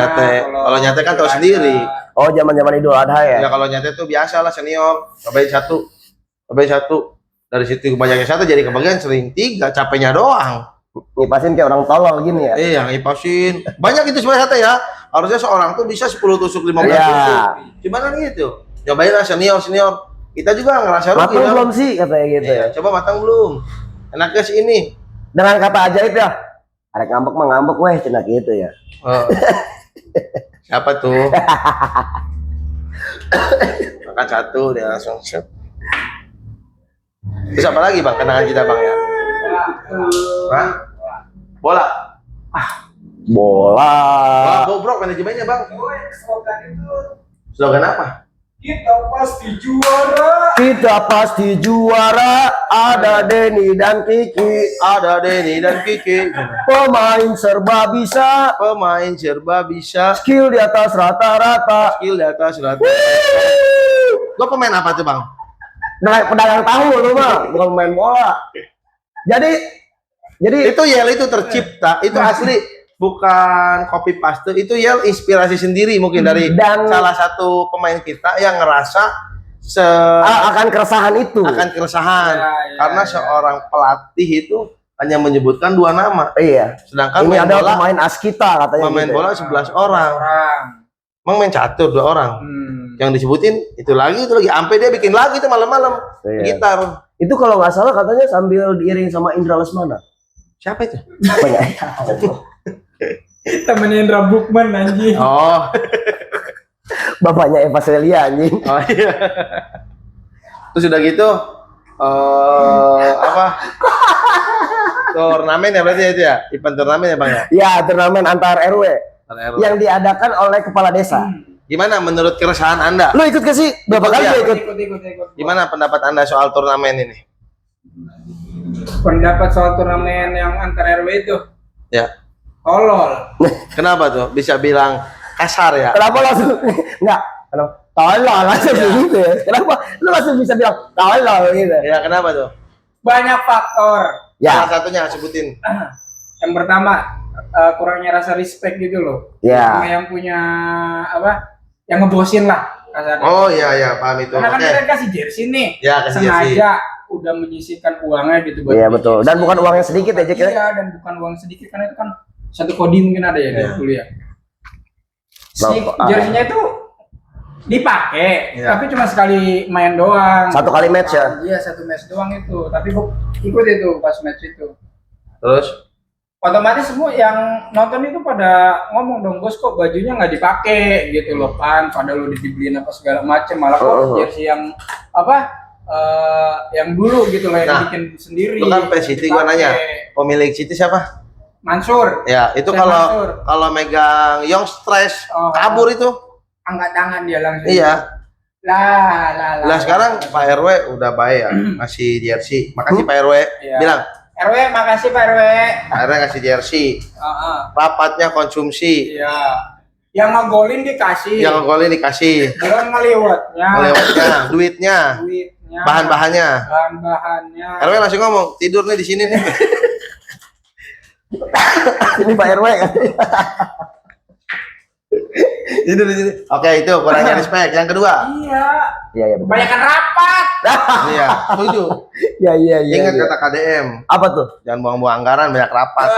kalau nyate kan tahu ada. sendiri. Oh, zaman-zaman Idul Adha ya. Ya kalau nyate tuh biasa lah senior. Cobain satu. Dari situ banyaknya satu jadi kebagian sering 3, capeknya doang. Ngipasin kayak orang tolol gini ya. Iya, ngipasin. Banyak itu sebenarnya sate ya. Harusnya seorang tuh bisa 10 tusuk, 15 Iya. tusuk. Gimana gitu? Cobain lah senior. Kita juga ngerasa rugi. Matang kan? belum sih katanya gitu Iya, ya. coba matang belum? Enaknya sih ini. Dengan kata ajaib ya. Ada ngambek mah ngambek weh cina gitu ya. Oh. Siapa tuh? Makan satu dia langsung set. Terus apa lagi Bang? Kenangan kita Bang ya? Hah? Bola. Bola. Bola bobrok manajemennya Bang. Slogan itu Slogan apa? kita pasti juara. Kita pasti juara. Ada Denny dan Kiki. Ada Denny dan Kiki. Pemain serba bisa. Pemain serba bisa. Skill di atas rata-rata. Skill di atas rata. Gua pemain apa tuh Bang? Nah, pedagang tahu lu mah, bukan main bola. Jadi Itu Yel itu tercipta, itu asli, bukan copy paste. Itu Yel inspirasi sendiri mungkin dari Dan- salah satu pemain kita yang ngerasa akan keresahan itu. akan keresahan Ya, karena ya. seorang pelatih itu hanya menyebutkan 2 nama, Iya. sedangkan Ini main ada bola pemain Askita katanya. pemain gitu. bola 11 orang. Orang. Emang main catur 2 orang. Hmm. Yang disebutin itu lagi, sampai dia bikin lagu itu malam-malam Iya. gitar. Itu kalau nggak salah katanya sambil diiring sama Indra Lesmana. Siapa itu? Banyak. Temennya Indra Bukman anjing. Oh, Bapaknya Eva Celia anjing. oh iya. Terus udah gitu apa? Turnamen ya berarti itu ya? Event turnamen ya Bang ya? Ya, turnamen antar RW yang diadakan oleh kepala desa. Gimana menurut keresahan Anda? Lu ikut ke sih? Berapa kali Ikut, lu ikut? Ikut. Gimana pendapat Anda soal turnamen ini? Pendapat soal turnamen yang antar RW itu Ya. tolol. Kenapa tuh? Bisa bilang kasar ya? Kenapa langsung enggak? Kenapa? Tolol langsung gitu ya. Kenapa lu langsung bisa bilang tolol gitu? Ya, kenapa tuh? Banyak faktor. Salah Ya, satunya sebutin. Yang pertama kurangnya rasa respect gitu loh. ya. Sama yang punya apa? Yang ngebosin lah kasarnya. Oh iya paham itu. Karena kan Oke. kita kasih jersey nih. Ya, kasih jersey. Sengaja udah menyisihkan uangnya gitu buat Iya beli betul. jersey. Dan bukan uang yang sedikit ya, Jack ya. Iya, dan bukan uang sedikit karena itu kan satu kodi mungkin ada ya Iya. dari kuliah. Si Bapak. jersey-nya itu dipakai, Iya. tapi cuma sekali main doang. Satu kali match ya? Iya, satu match doang itu. Tapi gua ikut itu pas match itu. Terus? Otomatis semua yang nonton itu pada ngomong dong, bos kok bajunya nggak dipakai gitu loh kan, padahal udah dibeliin apa segala macem, malah kok jersey yang apa yang dulu gitu loh yang Nah, bikin sendiri. Itu kan City gua nanya. Pemilik City siapa? Mansur, Ya, itu Saya kalau Mansur. kalau megang Young Stress Oh. kabur itu. angkat tangan dia langsung. Iya. Lah. Lah sekarang Pak RW udah baik ya, ngasih jersey. Makasih Pak RW. Iya. Bilang, RW, makasih Pak RW. Pak RW ngasih jersey. Heeh. Rapatnya konsumsi. Iya. Yang ngegolin dikasih. Yang golin dikasih. Belum ngeliwatnya. Lewatnya, duitnya, Duitnya. bahan-bahannya. Bahan-bahannya. RW langsung ngomong, tidur nih di sini nih. Ini Pak RW kan. Tidur di sini. Oke, itu kurangnya respect. Yang kedua. Iya. Iya, iya betul. Kebanyakan rapat. Iya, setuju. Iya, iya, iya. Ingat iya. kata KDM, Apa tuh? jangan buang-buang anggaran, banyak rapat.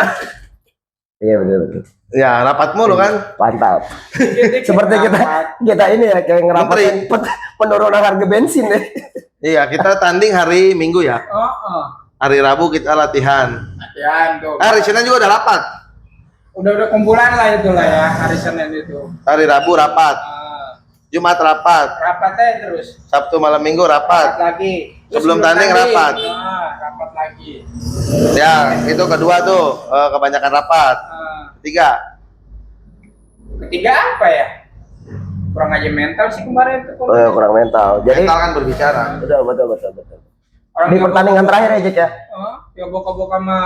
Iya betul betul. Ya, rapat mulu kan. Mantap. Dikit-dikit Seperti rapat. kita ini ya kayak ngerapatin Menteri. penurunan harga bensin ya. Iya, kita tanding hari Minggu ya. Oh. Hari Rabu kita latihan. Ya, tuh. Hari Senin juga ada rapat. Udah kumpulan lah itulah ya hari Senin itu. Hari Rabu rapat. Jumat rapat. Rapatnya terus. Sabtu malam Minggu Rapat rapat. lagi. Terus Sebelum tanding rapat. Rapat lagi. Ya, itu kedua tuh, kebanyakan rapat. Ketiga, Ketiga apa ya? Kurang aja mental sih kemarin itu. Oh, ya, kurang mental. Jadi mental kan berbicara. betul betul betul betul. Orang Di yang pertandingan boka-boka- terakhir ya Jack ya. Ya boka-boka sama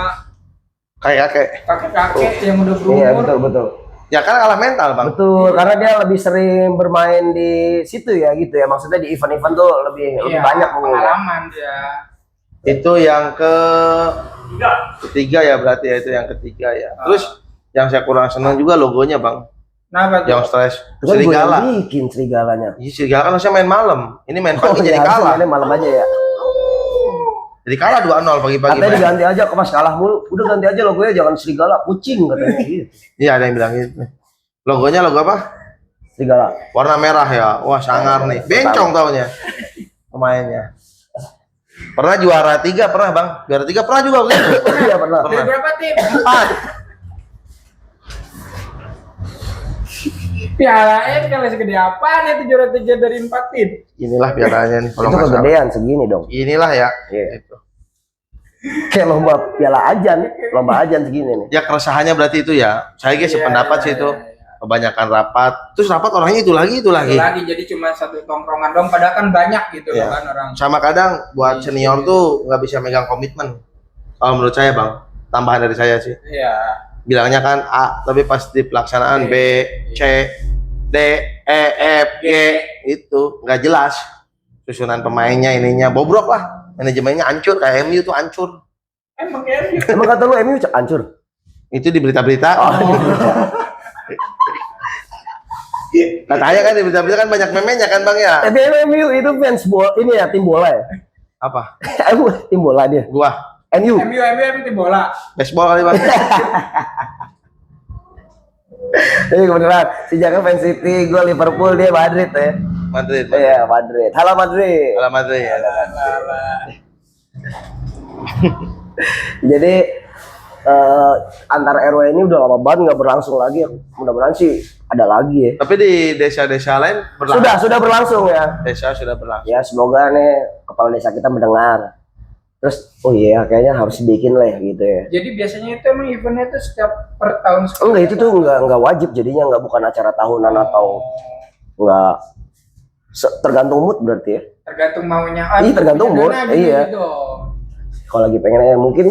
Kayak kakek. kakek-kakek yang udah berumur. Iya betul betul. Ya kan kalah mental, Bang. Betul, karena dia lebih sering bermain di situ ya gitu ya. Maksudnya di event-event tuh lebih Iya, banyak mungkin. ya. pengalaman dia. Itu yang ketiga ya berarti ya, itu yang ketiga ya. Terus yang saya kurang senang juga logonya, Bang. Kenapa tuh? Yang stres Itu kan gue serigala. yang bikin serigalanya. Iya, serigala kan harusnya main malam. Ini main pagi jadi iya, kalah. harusnya malam aja ya. Jadi kalah 2-0 pagi-pagi. Katanya main. diganti aja, kok Mas kalah mulu. Udah ganti aja logonya, jangan serigala, kucing katanya gitu. Iya, ada yang bilang gitu. Logonya logo apa? Serigala. Warna merah ya. Wah, sangar nih. Bencong taunya. Pemainnya. Pernah juara 3 pernah, Bang. Juara 3 pernah juga begitu. Iya pernah. Dari berapa tim? 4. Piala N kalau segede apaan itu juara 3 dari 4 tim? Inilah pialanya nih kalau Itu nggak salah. kegedean segini dong. Inilah ya. Iya. Gitu. Kayak lomba piala ajan, lomba ajan segini nih. Ya keresahannya berarti itu ya. Saya guys Iya, sependapat iya, sih itu. iya, iya. Kebanyakan rapat. Terus rapat orangnya itu lagi. Itu lagi jadi cuma satu tongkrongan dong, padahal kan banyak gitu Iya. loh kan orang. Sama kadang buat senior tuh nggak bisa megang komitmen. Kalau menurut saya, Bang. Tambahan dari saya sih. Iya. Bilangnya kan A, tapi pas di pelaksanaan B, C, D, E, F, G, itu nggak jelas. Susunan pemainnya ininya bobrok lah. Manajemennya hancur, kayak MU tuh hancur. Emang MU. Emang kata lu MU hancur? Itu di berita-berita. Oh, Katanya kan di berita-berita kan banyak memenya kan Bang ya? tapi MU itu fans bola, ini ya tim bola ya? Apa? Tim bola dia. Gua MU. MU tim bola. baseball kali Bang. Jadi kebenaran si Jaka fans City, gue Liverpool, dia Madrid ya. Madrid. Iya, Madrid. Halo Madrid. Ala Madrid ya. Jadi antar RW ini udah lama banget nggak berlangsung lagi. Mudah-mudahan sih ada lagi ya. Tapi di desa-desa lain berlangsung. Sudah berlangsung ya. Desa sudah berlangsung. Ya semoga nih kepala desa kita mendengar. Terus oh iya kayaknya harus dibikin lah ya, gitu ya. Jadi biasanya itu emang eventnya itu setiap per tahun sekali. Enggak, itu tuh enggak wajib jadinya, enggak, bukan acara tahunan atau enggak tergantung mood berarti ya. Tergantung maunya. Iya, tergantung mood. Iya. Gitu. Kalau lagi pengen ya mungkin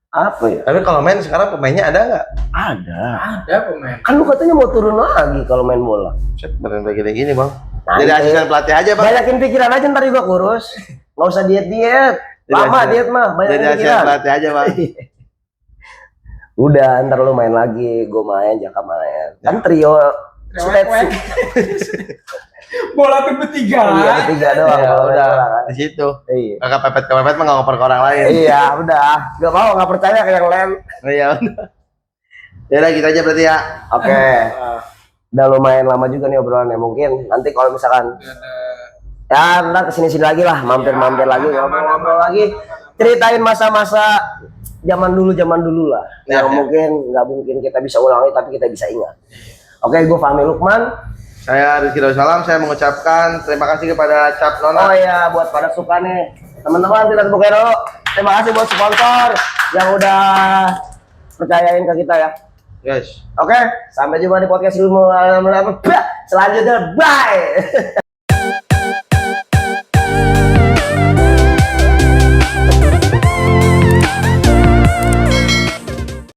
apa ya? Tapi kalau main sekarang pemainnya ada nggak? Ada. Ada pemain. Kan lu katanya mau turun lagi kalau main bola. Set, beneran kayak gini Bang. Nanti. Jadi asisten pelatih aja Bang. Banyakin pikiran aja ntar juga kurus. Nggak usah diet-diet. Jadi Lama asisten- diet mah, banyak Jadi asisten pikiran. pelatih aja Bang. Udah, ntar lu main lagi, gue main, Jaka main. Kan trio Rewek-wek. step Bola tuh bertiga. iya, bertiga doang. Ya kalau main udah bola kan. di situ. Iya. Kakak pepet mah nggak ngoper ke orang lain. Iya, udah. Gak mau, gak percaya kayak yang lain. Iya udah. Ya udah gitu aja berarti ya. Oke. Udah lumayan lama juga nih obrolannya. Mungkin nanti kalau misalkan ya ntar kesini-sini lagi lah, mampir-mampir lagi, ngobrol-ngobrol lagi, ceritain masa-masa zaman dulu lah, Ya, yang ya. mungkin nggak mungkin kita bisa ulangi tapi kita bisa ingat. Oke, gue Fahmi Lukman. Saya Rizky Darussalam, saya mengucapkan terima kasih kepada Cap Oh Nona. ya, buat pada suka nih teman-teman, tidak buka dulu. Terima kasih buat sponsor yang udah percayain ke kita ya. Guys. Oke, sampai jumpa di podcast selanjutnya. Bye.